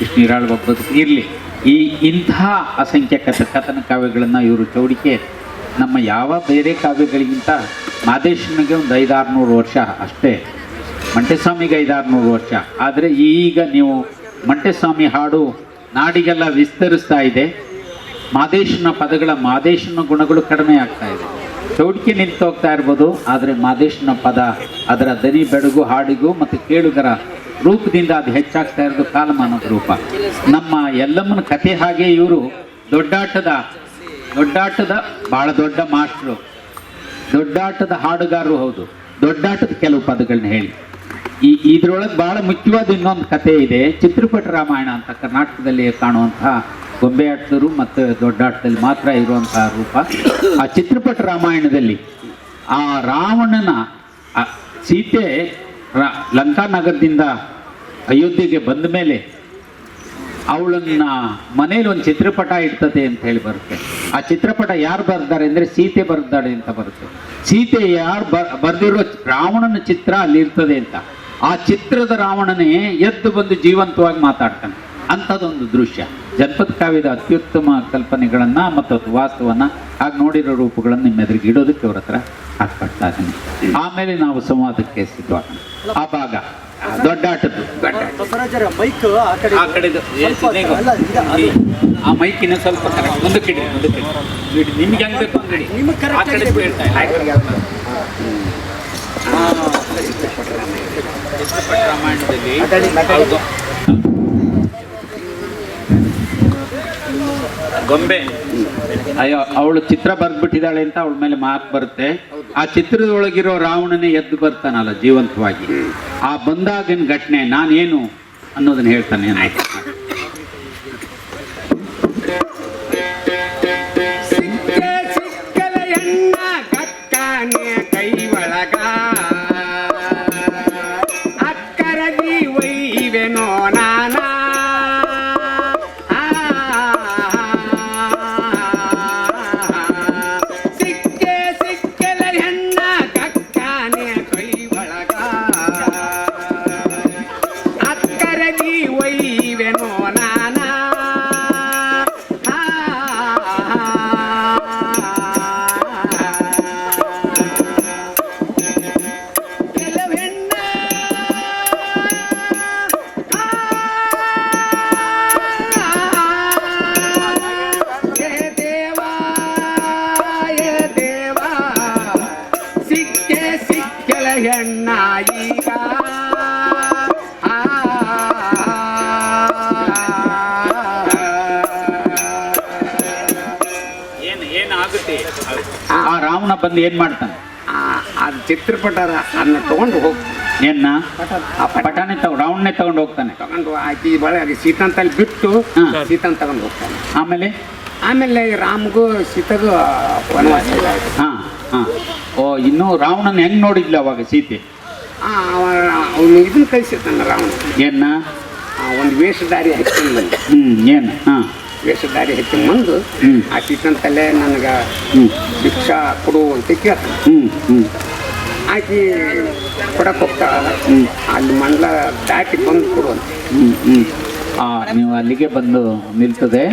ಇಷ್ಟು ನಿರಾಳವಾಗ್ಬೋದು. ಇರಲಿ, ಇಂಥ ಅಸಂಖ್ಯ ಕಥನ ಕಾವ್ಯಗಳನ್ನು ಇವರು ಚೌಡಿಕೆ ನಮ್ಮ ಯಾವ ಬೇರೆ ಕಾವ್ಯಗಳಿಗಿಂತ ಮಾದೇಶನಿಗೆ ಒಂದು 500-600 ವರ್ಷ ಅಷ್ಟೇ, ಮಂಟೆಸ್ವಾಮಿಗೆ 500-600 ವರ್ಷ. ಆದರೆ ಈಗ ನೀವು ಮಂಟೆಸ್ವಾಮಿ ಹಾಡು ನಾಡಿಗೆಲ್ಲ ವಿಸ್ತರಿಸ್ತಾ ಇದೆ. ಮಾದೇಶನ ಪದಗಳ ಮಾದೇಶನ ಗುಣಗಳು ಕಡಿಮೆ ಆಗ್ತಾ ಇದೆ. ಚೌಡಿಕೆ ನಿಂತು ಹೋಗ್ತಾ ಇರ್ಬೋದು, ಆದರೆ ಮಾದೇಶನ ಪದ ಅದರ ದನಿ ಬೆಡಗು ಹಾಡಿಗೂ ಮತ್ತು ಕೇಳುಗರ ರೂಪದಿಂದ ಅದು ಹೆಚ್ಚಾಗ್ತಾ ಇರೋದು ಕಾಲಮಾನದ ರೂಪ. ನಮ್ಮ ಎಲ್ಲಮ್ಮನ ಕಥೆ ಹಾಗೆ ಇವರು ದೊಡ್ಡಾಟದ ಭಾಳ ದೊಡ್ಡ ಮಾಸ್ಟ್ರು, ದೊಡ್ಡಾಟದ ಹಾಡುಗಾರರು ಹೌದು. ದೊಡ್ಡಾಟದ ಕೆಲವು ಪದಗಳನ್ನ ಹೇಳಿ. ಇದರೊಳಗೆ ಭಾಳ ಮುಖ್ಯವಾದ ಇನ್ನೊಂದು ಕಥೆ ಇದೆ. ಚಿತ್ರಪಟ ರಾಮಾಯಣ ಅಂತ ಕರ್ನಾಟಕದಲ್ಲಿ ಕಾಣುವಂತಹ ಗೊಂಬೆ ಆಟದರು ಮತ್ತು ದೊಡ್ಡಾಟದಲ್ಲಿ ಮಾತ್ರ ಇರುವಂತಹ ರೂಪ. ಆ ಚಿತ್ರಪಟ ರಾಮಾಯಣದಲ್ಲಿ ಆ ರಾವಣನ ಸೀತೆ ಲಂಕಾನಗರದಿಂದ ಅಯೋಧ್ಯೆಗೆ ಬಂದ ಮೇಲೆ ಅವಳನ್ನ ಮನೇಲಿ ಒಂದು ಚಿತ್ರಪಟ ಇಡ್ತದೆ ಅಂತ ಹೇಳಿ ಬರುತ್ತೆ. ಆ ಚಿತ್ರಪಟ ಯಾರು ಬರ್ತಾರೆ ಅಂದರೆ ಸೀತೆ ಬರ್ದಾಳೆ ಅಂತ ಬರುತ್ತೆ. ಸೀತೆ ಯಾರು ಬರ್ದಿರೋ ರಾವಣನ ಚಿತ್ರ ಅಲ್ಲಿ ಇರ್ತದೆ ಅಂತ. ಆ ಚಿತ್ರದ ರಾವಣನೇ ಎದ್ದು ಬಂದು ಜೀವಂತವಾಗಿ ಮಾತಾಡ್ತಾನೆ. ಅಂಥದ್ದೊಂದು ದೃಶ್ಯ ಜನಪದ ಕಾವ್ಯದ ಅತ್ಯುತ್ತಮ ಕಲ್ಪನೆಗಳನ್ನು ಮತ್ತು ವಾಸ್ತವವನ್ನು ಹಾಗೆ ನೋಡಿರೋ ರೂಪಗಳನ್ನು ನಿಮ್ಮ ಎದುರಿಗೆ ಇಡೋದಕ್ಕೆ ಅವ್ರ ಹತ್ರ ಹಾಕ್ಪಡ್ತಾ ಇದ್ದೀನಿ. ಆಮೇಲೆ ನಾವು ಸಂವಾದಕ್ಕೆ ಸಿದ್ಧವಾಗೋಣ. ಆ ಭಾಗ ದೊಡ್ಡಾಟದ್ದು ಆ ಮೈಕಿನ ಸ್ವಲ್ಪ ಕರೆಕ್ಟ್ ಮುಂದಕ್ಕಿಡಿ ನಿಮ್ಗೆ ಹೆಂಗ್ ಬೇಕು ರಾಮಾಯಣದಲ್ಲಿ ಗೊಂಬೆ ಅಯ್ಯೋ ಅವಳು ಚಿತ್ರ ಬರ್ದ್ಬಿಟ್ಟಿದ್ದಾಳೆ ಅಂತ ಅವಳ ಮೇಲೆ ಮಾರ್ಕ್ ಬರುತ್ತೆ. ಆ ಚಿತ್ರದೊಳಗಿರೋ ರಾವಣನೇ ಎದ್ದು ಬರ್ತಾನಲ್ಲ ಜೀವಂತವಾಗಿ. ಆ ಬಂದಾಗಿನ ಘಟನೆ ನಾನೇನು ಅನ್ನೋದನ್ನ ಹೇಳ್ತಾನೆ. ಸಿಕ್ಕಲ ಎಣ್ಣ ಕಕ್ಕನೆ ಕೈ ಒಳಗ ಅಕ್ಕರಗಿ ಒಯ್ವೆನೋ ನಾನಾ ಸಿಕ್ಕಲ ಹೆಣ್ಣ ಕಕ್ಕನೆ ಕೈ ಒಳಗ ಅಕ್ಕರಗಿ ಒಯ್ವೆನೋ ನಾನಾ ಹೆಣ್ಣ ಈಗ ಏನಾಗುತ್ತೆ? ಆ ರಾವಣ ಬಂದು ಏನ್ ಮಾಡ್ತಾನೆ? ಅದು ಚಿತ್ರಪಟರ ಅದನ್ನ ತಗೊಂಡು ಹೋಗ್ತಾನೆ. ಏನ್ನ ಪಟಾನೆ ರಾವಣನೇ ತಗೊಂಡು ಹೋಗ್ತಾನೆ. ತಗೊಂಡು ಆಕಿ ಒಳಗೆ ಸೀತಂತಲ್ಲಿ ಬಿಟ್ಟು ಸೀತನ್ ತಗೊಂಡು ಹೋಗ್ತಾನೆ. ಆಮೇಲೆ ರಾಮಗೂ ಸೀತೆಗೂ ವನವಾಸ. ಓ, ಇನ್ನು ರಾವಣನ ಹೆಂಗ್ ನೋಡಿದ್ಲ ಅವಾಗ ಸೀತೆ? ಅವನು ಇದನ್ನ ಕಳಿಸಿರ್ತಾನೆ ರಾವಣ. ಏನ? ಒಂದು ವೇಷಧಾರಿ ಹಚ್ಕೊಂಡು ಬಂದು. ಏನು? ವೇಷಧಾರಿ ಹಚ್ಕೊಂಡು ಬಂದು ಆ ಸೀತಂತಲ್ಲೇ ನನಗೆ ಶಿಕ್ಷಾ ಕೊಡು ಅಂತ ಕೇಳ್ತಾನೆ. ಆಕಿ ಕೊಡಕ್ಕೆ ಹೋಗ್ತಾಳ. ಅಲ್ಲಿ ಮಂಡಲ ದಾಟಿ ಬಂದು ಕೊಡುವಂತ. ನೀವು ಅಲ್ಲಿಗೆ ಬಂದು ನಿಲ್ತದೆ.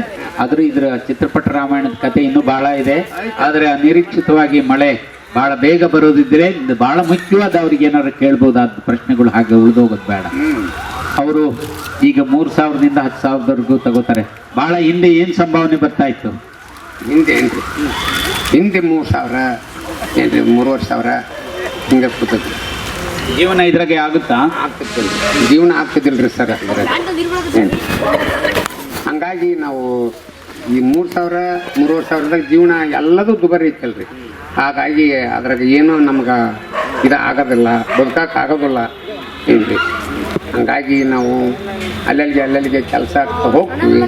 ಆದ್ರೂ ಇದ್ರ ಚಿತ್ರಪಟ ರಾಮಾಯಣದ ಕತೆ ಇನ್ನೂ ಬಹಳ ಇದೆ. ಆದ್ರೆ ಅನಿರೀಕ್ಷಿತವಾಗಿ ಮಳೆ ಬಹಳ ಬೇಗ ಬರೋದಿದ್ರೆ ಬಹಳ ಮುಖ್ಯವಾದ ಅವ್ರಿಗೆ ಏನಾದ್ರು ಕೇಳ್ಬೋದಾದ ಪ್ರಶ್ನೆಗಳು ಹಾಗೆ ಉಳಿದೋಗೋದು ಬೇಡ. ಅವರು ಈಗ 3,000ದಿಂದ 10,000ವರೆಗೂ ತಗೋತಾರೆ. ಬಹಳ ಹಿಂದೆ ಏನ್ ಸಂಭಾವನೆ ಬರ್ತಾ ಇತ್ತು? ಹಿಂದೆ 3,000 ಏನ್ರಿ 3,500 ಹಿಂಗೆ ಕೂತದ್ದು. ಜೀವನ ಇದ್ರಾಗೆ ಆಗುತ್ತಾ? ಆಗ್ತಿದ್ದಿಲ್ಲ, ಜೀವನ ಆಗ್ತಿದ್ದಿಲ್ರಿ ಸರ್. ಹಂಗಾಗಿ ನಾವು ಈ 3,000-3,500ದಾಗ ಜೀವನ ಎಲ್ಲದೂ ದುಬಾರಿ ಇತ್ತಲ್ರಿ. ಹಾಗಾಗಿ ಅದ್ರಾಗ ಏನೂ ನಮ್ಗೆ ಆಗೋದಿಲ್ಲ, ಬದುಕಕ್ಕೆ ಆಗೋದಿಲ್ಲ ಏನ್ರಿ. ಹಂಗಾಗಿ ನಾವು ಅಲ್ಲಲ್ಲಿಗೆ ಕೆಲಸ ಹೋಗ್ತೀವಿ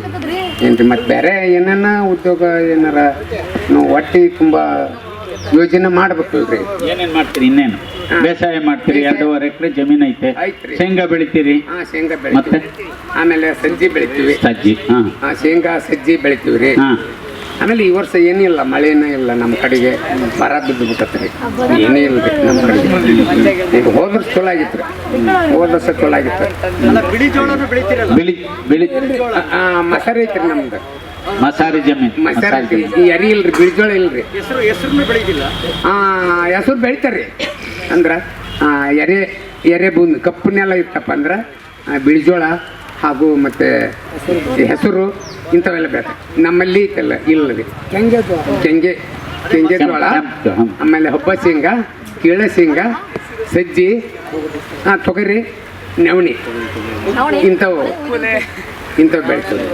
ಏನ್ರಿ. ಮತ್ತು ಬೇರೆ ಏನೇನ ಉದ್ಯೋಗ ಏನಾರ ನಾವು ಹೊಟ್ಟೆ ತುಂಬ ಯೋಜನೆ ಮಾಡ್ಬೇಕಲ್ರಿ. ಏನೇನ್ ಮಾಡ್ತೀರಿ? ಇನ್ನೇನು ಬೇಸಾಯ ಮಾಡ್ತೀರಿ? 2.5 ಎಕರೆ ಜಮೀನ್ ಐತೆ. ಶೇಂಗಾ ಬೆಳಿತೀರಿ? ಶೇಂಗಾ ಬೆಳಿತೀವಿ. ಆಮೇಲೆ ಸಜ್ಜಿ ಬೆಳಿತೀವಿ. ಶೇಂಗಾ ಸಜ್ಜಿ ಬೆಳಿತೀವಿ ರೀ. ಆಮೇಲೆ ಈ ವರ್ಷ ಏನಿಲ್ಲ, ಮಳೆನೇ ಇಲ್ಲ ನಮ್ಮ ಕಡೆಗೆ. ಬರ ಬಿದ್ದು ಬಿಟ್ಟತ್ರಿ, ಏನೇ ಇಲ್ಲ ರೀ ನಮ್ಮ ಕಡೆಗೆ. ಹೋದ ವರ್ಷ ಚಲೋ ಆಗಿತ್ತು. ಚಲೋ ಆಗಿತ್ತು. ಮಸಾರಿ ಐತ್ರಿ ನಮ್ದು. ಮಸಾರಿ ಜಮೀನ್. ಮಸಾರಿ ಎರಿ ಇಲ್ರಿ, ಬಿಳಿಜೋಳ ಇಲ್ರಿ. ಹೆಸರು ಬೆಳಿತಾರ್ರಿ. ಅಂದ್ರ ಎರೆ ಭೂಮಿ ಕಪ್ಪು ನೆಲ ಇತ್ತಪ್ಪ ಅಂದ್ರೆ ಬಿಳಿಜೋಳ ಹಾಗೂ ಮತ್ತೆ ಹೆಸರು ಇಂಥವೆಲ್ಲ ಬೇಕು. ನಮ್ಮಲ್ಲಿ ಇತ್ತಲ್ಲ ಇಲ್ಲ ರೀ. ಕೆಂಗೆ ಜೋಳ, ಆಮೇಲೆ ಹಬ್ಬ ಶೇಂಗಾ, ಕೀಳ ಶೇಂಗಾ, ಸಜ್ಜಿ, ತೊಗರಿ, ನವಣಿ ಇಂಥವು ಬೆಳಿತೀವಿ.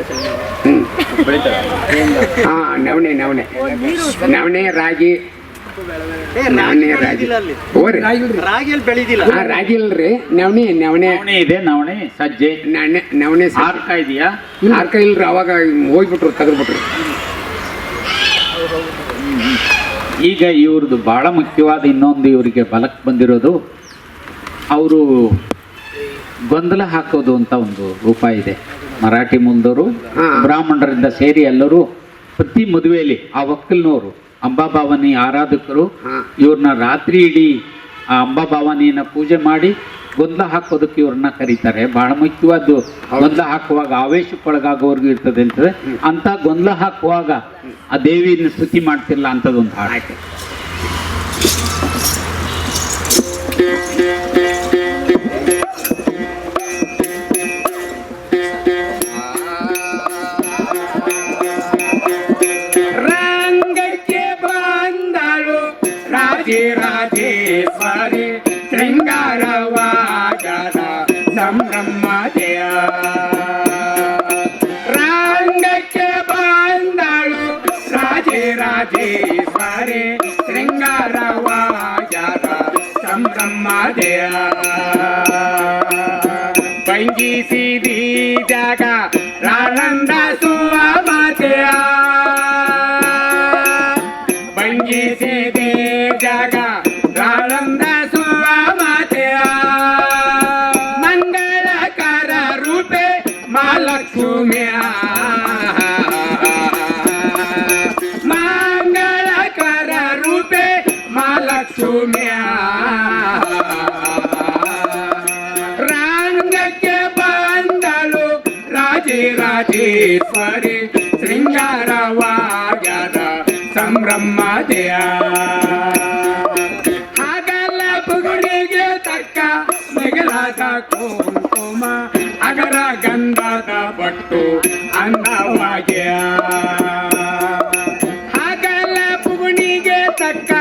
ನವಣೆ ರಾಗಿ ರಾಗಿ ಇಲ್ರಿ. ನವಣೆ ಇದೆ. ನವಣೆ ಸಜ್ಜೆ ನವಣೆ ಆರ್ಕ ಇದೆಯಾ? ಆರ್ಕ ಇಲ್ರಿ. ಅವಾಗ ಹೋಗ್ಬಿಟ್ರು, ತೆಗೆದ್ಬಿಟ್ರು. ಈಗ ಇವ್ರದ್ದು ಬಹಳ ಮುಖ್ಯವಾದ ಇನ್ನೊಂದು ಇವರಿಗೆ ಬಲಕ್ಕೆ ಬಂದಿರೋದು, ಅವರು ಗೊಂದಲ ಹಾಕೋದು ಅಂತ ಒಂದು ರೂಪ ಇದೆ. ಮರಾಠಿ ಮೂಲದವರು ಬ್ರಾಹ್ಮಣರಿಂದ ಸೇರಿ ಎಲ್ಲರೂ ಪ್ರತಿ ಮದುವೆಯಲ್ಲಿ ಆ ಒಕ್ಕಲ್ನವರು ಅಂಬಾಭವಾನಿ ಆರಾಧಕರು ಇವ್ರನ್ನ ರಾತ್ರಿ ಇಡೀ ಆ ಅಂಬಾಭವಾನಿಯನ್ನ ಪೂಜೆ ಮಾಡಿ ಗೊಂದಲ ಹಾಕೋದಕ್ಕೆ ಇವ್ರನ್ನ ಕರೀತಾರೆ. ಬಹಳ ಮುಖ್ಯವಾದ್ದು ಗೊಂದಲ ಹಾಕುವಾಗ ಆವೇಶಕ್ಕೊಳಗಾಗೋವರೆಗೂ ಇರ್ತದೆ ಅಂತದೆ. ಅಂತ ಗೊಂದಲ ಹಾಕುವಾಗ ಆ ದೇವಿಯನ್ನು ಸ್ತುತಿ ಮಾಡ್ತಿಲ್ಲ ಅಂತದೊಂದು ಹಾಡು. ರಾಜೇಶ್ವರಿ ಶೃಂಗಾರವಾಗದ ಸಂಭ್ರಮದೆಯ ರಂಗಕ್ಕೆ ಬಂದಳು ರಾಜೇಶ್ವರಿ ಶೃಂಗಾರವಾಗದ ಬ್ರಹ್ಮದೇಯ ಬಂಗಿಸಿದಿ ಜಾಗ ರಾನಂದ ಸುವಮತೆಯ ಬಂಗಿಸಿದಿ ಜಾಗ ರಾನಂದ ಸುವಮತೆಯ ಮಂಗಳಕರ ರೂಪೆ ಮಹಾಲಕ್ಷ್ಮಿಯ ಮಂಗಳಕರ ರೂಪೆ ಮಹಾಲಕ್ಷ್ಮಿಯ ರಂಗಕ್ಕೆ ಬಂದಳು ರಾಜೇಶ್ವರಿ ಶೃಂಗಾರವಾಗ್ಯದ ಸಂಭ್ರಮದೆಯ ಹಗಲ ಪುಗುಳಿಗೆ ತಕ್ಕ ಮಿಗಲಾದ ಕುಂಕುಮ ಅಗರ ಗಂಧದ ಬಟ್ಟು ಅಂದವಾಗ್ಯ ಹಗಲ ಪುಗುಣಿಗೆ ತಕ್ಕ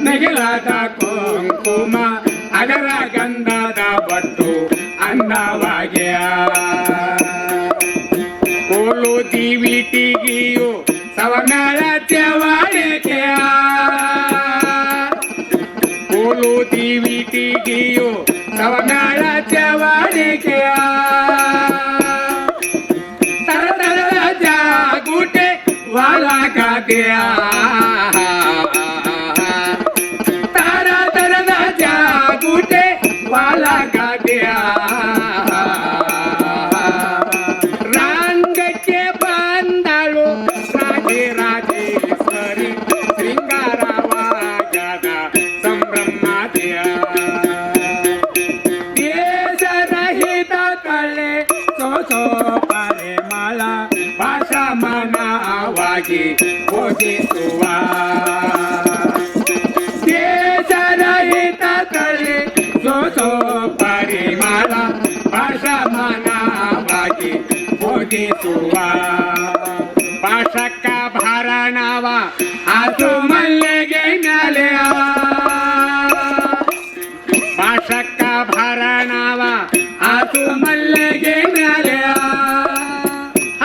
ಮಿಗಲಾದ ಕುಂಕುಮ ಅಗರ ಗಂಧದ ಬಟ್ಟು ಅಂದವಾಗ್ಯ ಕೋಲು ದಿವಿಟಿಗಿಯು ಸವಮೇಳ ಚವಾಡಿಕೆಯ ಕೋಲು ದಿವಿಟಿಗಿಯು ಸವಮೇಳ ಚವಾಡಿಕೆಯ ತರತರದ ಜಾಗುಟೆ ವಾಲಕದೆಯ ತರತರದ ಜಾಗುಟೆ ವಾಲಕದೆಯ ರಂಗಕ್ಕೆ ಬಂದಳು ರಾಜೇಶ್ವರಿ ಶೃಂಗಾರವಾಗದ ಸಂಭ್ರಮದೆಯ ದೇಶರಹಿತ ಕಳೆ ಸೋಸೋ ಪರಿಮಳ ಭಾಷಮನವಾಗಿ ಬೋಧಿಸುವ ದೇಶರಹಿತ ಕಳೆ ಸೋಸೋ ಪರಿಮಳ ಭಾಷಮನವಾಗಿ ಬೋಧಿಸುವ ಪಾಶಕ್ಕ ಭರಣವ ಅದು ಮಲ್ಲಿಗೆ ಮ್ಯಾಲೆಯ ಪಾಶಕ್ಕ ಭರಣವ ಅದು ಮಲ್ಲಿಗೆ ಮ್ಯಾಲೆಯ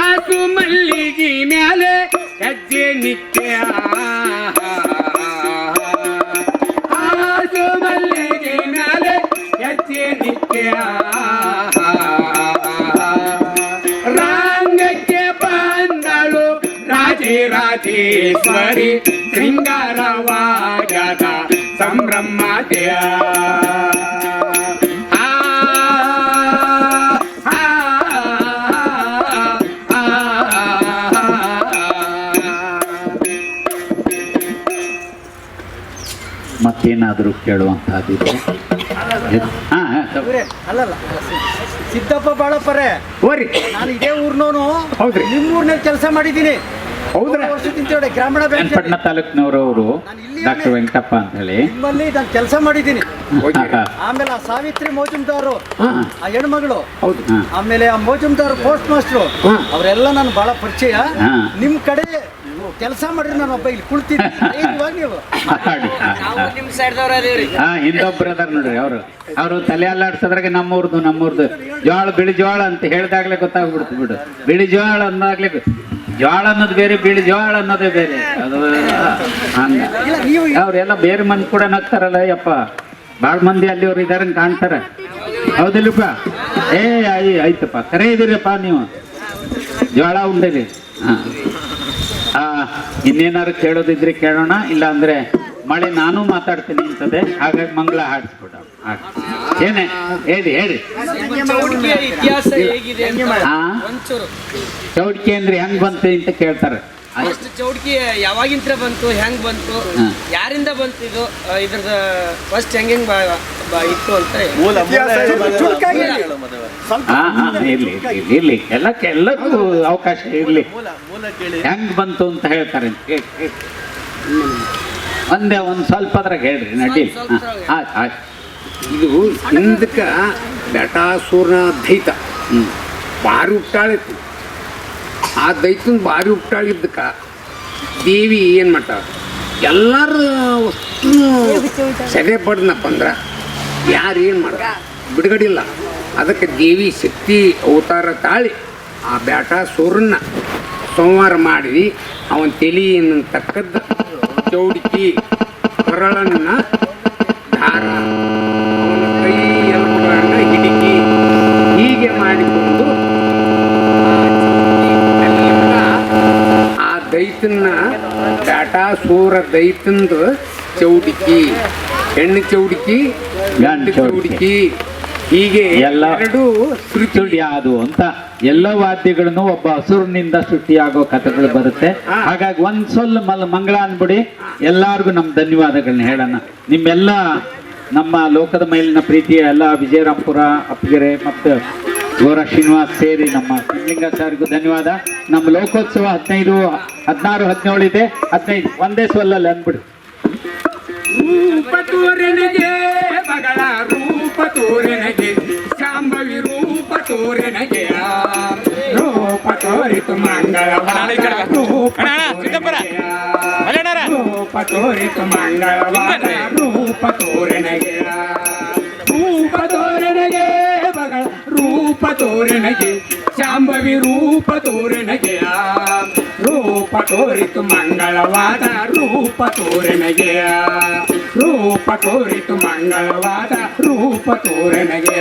ಅದು ಮಲ್ಲಿಗೆ ಮ್ಯಾಲೆ ಹೆಜ್ಜೆ ನಿತ್ಯ ಅದು ಮಲ್ಲಿಗೆ ಮ್ಯಾಲೆ ಹೆಜ್ಜೆ ನಿತ್ಯ ರಂಗಕ್ಕೆ ಬಂದಳು ರಾಜೇಶ್ವರಿ ಶೃಂಗಾರವಾಗದ ಸಂಭ್ರಮದೆಯ ಮತ್ತೇನಾದರೂ ಕೇಳುವಂತಹದ್ದಿದೆ? ಅಲ್ಲಲ್ಲ ಸಿದ್ದಪ್ಪ ಬಾಳಪ್ಪರೇ, ಓರಿ ನಾನು ಇದೇ ಊರ್ನವನು. ಹೌದ್ರಿ. ನಿಮ್ಮೂರ್ನಲ್ಲಿ ಕೆಲಸ ಮಾಡಿದ್ದೀನಿ. ಹೌದ್ರಾ? ವರ್ಷದಿಂದ ಗ್ರಾಮೀಣ ಬ್ಯಾಂಕ್ ಚನ್ನಪಟ್ಟಣ ತಾಲೂಕಿನವರು ಡಾಕ್ಟರ್ ವೆಂಕಟಪ್ಪ ಅಂತ ಹೇಳಿ ನಿಮ್ಮಲ್ಲಿ ನಾನು ಕೆಲಸ ಮಾಡಿದ್ದೀನಿ. ಹೋಗಿರಾ? ಆಮೇಲೆ ಆ ಸಾವಿತ್ರಿ ಮೋಜುಮ್ದಾರು ಹಾ. ಆ ಹೆಣ್ಮಗಳು, ಹೌದು. ಆಮೇಲೆ ಆ ಮೋಜುಮ್ದಾರು ಪೋಸ್ಟ್ ಮಾಸ್ಟ್ರು, ಹಾ. ಅವರೆಲ್ಲ ನಾನು ಬಹಳ ಪರಿಚಯ. ಹಾ. ನಿಮ್ ಕಡೆ ಕೆಲಸ ಮಾಡಿದ್ರೆ ನಾನು ಒಬ್ಬ ಇಲ್ಲಿ ಕುಳ್ತೀನಿ. ಇವಾಗ ನೀವು ನಿಮ್ ಸೈಡ್ದವ್ರ ಅದೇವ್ರಿ. ಇನ್ನೊಬ್ರು ಅದಾರ ನೋಡ್ರಿ, ಅವರು ತಲೆ ಅಲ್ಲಾಡ್ಸೋದ್ರಾಗೆ ನಮ್ಮೂರ್ದು ಜೋಳ ಬಿಳಿ ಜೋಳ ಅಂತ ಹೇಳ್ದಾಗ್ಲೇ ಗೊತ್ತಾಗ್ಬಿಡ್ತು ಬಿಡು. ಬಿಳಿ ಜೋಳ ಅಂದಾಗ್ಲೇ ಜೋಳ ಅನ್ನೋದು ಬೇರೆ, ಬಿಳಿ ಜೋಳ ಅನ್ನೋದೇ ಬೇರೆ. ಅದು ಹಂಗ ಇಲ್ಲ, ನೀವು ಅವ್ರೆಲ್ಲ ಬೇರೆ ಮಂದಿ ಕೂಡ ನಗ್ತಾರಲ್ಲ. ಯಪ್ಪ ಭಾಳ ಮಂದಿ ಅಲ್ಲಿ ಅವ್ರು ಇದಾರ ಕಾಣ್ತಾರ, ಹೌದಿಲ್ಲಪ್ಪ? ಆಯ್ತಪ್ಪ, ಕರೆ ಇದೀರಪ್ಪ ನೀವು, ಜೋಳ ಉಂಡಿರಿ. ಇನ್ನೇನಾದ್ರು ಕೇಳೋದಿದ್ರೆ ಕೇಳೋಣ, ಇಲ್ಲ ಅಂದ್ರೆ ಮಳೆ ನಾನು ಮಾತಾಡ್ತೀನಿ ಅಂತದೆ. ಹಾಗಾಗಿ ಮಂಗಳ ಹಾಡಿಸ್ಬಿಡ. ಏನೇ ಹೇಳಿ ಚೌಡಿಕೆಯ ಇತಿಹಾಸ ಹೇಗಿದೆ ಅಂತ ಹಾ, ಒಂಚೂರು. ಚೌಡಿಕೆ ಅಂದ್ರೆ ಹೆಂಗ್ ಬಂತು ಅಂತ ಕೇಳ್ತಾರೆ. ಫಸ್ಟ್ ಚೌಡಿಕೆ ಯಾವಾಗಿಂತ್ರ ಬಂತು, ಹೆಂಗ್ ಬಂತು, ಯಾರಿಂದ ಬಂತು, ಇದ್ರದ ಫಸ್ಟ್ ಹೆಂಗ್ ಇತ್ತು ಅಂತ ಇರ್ಲಿ ಎಲ್ಲಕ್ಕೂ ಅವಕಾಶ ಇರ್ಲಿ. ಹೆಂಗ್ ಬಂತು ಅಂತ ಹೇಳ್ತಾರೆ. ಒಂದ್ ಸ್ವಲ್ಪ ಅದ್ರಾಗ ಹೇಳ್ರಿ, ನಡಿ. ಆಯ್ತು. ಇದು ಹಿಂದಕ್ಕ ಬೆಟಾಸೂರ್ನ ದೈತ ಭಾರಿ ಉಪ್ಟಾಳಿತ್ತು. ಆ ದೈತನ ಭಾರಿ ಉಪ್ಟಾಳಿದ್ದಕ್ಕ ದೇವಿ ಏನು ಮಾಡ್ತಾಳ, ಎಲ್ಲರೂ ಸೆದೆ ಪಡ್ದನಪ್ಪ ಅಂದ್ರೆ ಯಾರು ಏನು ಮಾಡ್ದ ಬಿಡುಗಡಿಲ್ಲ. ಅದಕ್ಕೆ ದೇವಿ ಶಕ್ತಿ ಅವತಾರ ತಾಳಿ ಆ ಬ್ಯಾಟಾಸೂರನ್ನ ಸಂಹಾರ ಮಾಡಿ ಅವನ ತಲೆಯನ್ನು ತಕ್ಕದ್ದು ಚೌಡಿಕಿ ಕೊರಳನ್ನು ಧಾರ ದೈತನ್ನ ಟಾಟಾ ಸೂರ ದೈತಂದು ಚೌಡಿಕಿ, ಹೆಣ್ಣು ಚೌಡಿಕಿ, ಗಂಡು ಚೌಡಿಕಿ, ಹೀಗೆ ಎಲ್ಲ ಎರಡು ಶ್ರುತಿ ಅದು ಅಂತ ಎಲ್ಲ ವಾದ್ಯಗಳನ್ನು ಒಬ್ಬ ಹಸುರಿನಿಂದ ಸೃಷ್ಟಿಯಾಗೋ ಕಥೆಗಳು ಬರುತ್ತೆ. ಹಾಗಾಗಿ ಒಂದ್ ಸ್ವಲ್ಪ ಮಂಗಳ ಅಂದ್ಬಿಡಿ. ಎಲ್ಲಾರ್ಗು ನಮ್ಮ ಧನ್ಯವಾದಗಳನ್ನ ಹೇಳೋಣ. ನಿಮ್ಮೆಲ್ಲ ನಮ್ಮ ಲೋಕದ ಮೇಲಿನ ಪ್ರೀತಿಯ ಎಲ್ಲ ವಿಜಯರಾಂಪುರ, ಅಪ್ಪಗೆರೆ ಮತ್ತು ಗೋರ ಶ್ರೀನಿವಾಸ್ ಸೇರಿ ನಮ್ಮ ಸಿದ್ಧಲಿಂಗಾಚಾರ್ಯಗೂ ಧನ್ಯವಾದ. ನಮ್ಮ ಲೋಕೋತ್ಸವ 15, 16, 17 ಇದೆ. 15 ಒಂದೇ ಸೊಲ್ಲಲ್ಲಿ ಅಂದ್ಬಿಡಿ. ರೂಪ ತೋರೆನಗೆ ಬಗಳ ರೂಪ ತೋರೆನಗೆ ಶಾಂಭವಿ ರೂಪ ತೋರೆನಗೆ ರೂಪ ತೋರಿತು ಮಂಗಳವಾರ ರೂಪ ತೋರಿತು ಮಂಗಳವಾರ ರೂಪ ತೋರೆನಗೆ ರೂಪ ತೋರೆನಗೆ ಬಗಳ ರೂಪ ತೋರೆನಗೆ ಶಾಂಭವಿ ರೂಪ ತೋರೆನಗೆ ರೂಪ ತೋರಿತು ಮಂಗಳವಾದ ರೂಪ ತೋರೆನಗೆ ರೂಪ ತೋರಿತು ಮಂಗಳವಾದ ರೂಪ ತೋರೆನಗೆ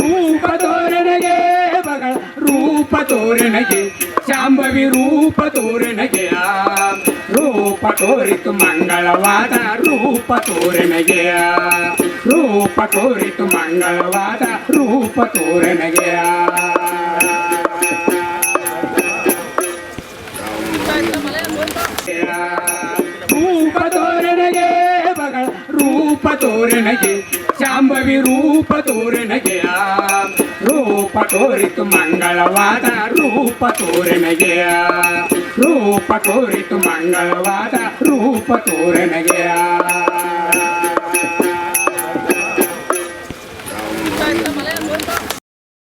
ರೂಪ ತೋರೆನಗೆ ಬಗಳ ರೂಪ ತೋರೆನಗೆ ಶಾಂಭವಿ ರೂಪ ತೋರೆನಗೆ ರೂಪ ತೋರಿತು ಮಂಗಳವಾದ ರೂಪ ತೋರೆನಗೆ ರೂಪ ತೋರಿತು ಮಂಗಳವಾದ ರೂಪ ತೋರೆನಗೆ ರೂಪ ತೋರೆನಗೆ ಬಗಳ ರೂಪ ತೋರೆನಗೆ ಶಾಂಭವಿ ರೂಪ ತೋರೆನಗೆ ರೂಪ ತೋರಿತು ಮಂಗಳವಾದ ರೂಪ ತೋರೆನಗೆ ರೂಪ ತೋರಿತು ಮಂಗಳವಾದ ರೂಪ ತೋರೆನಗೆ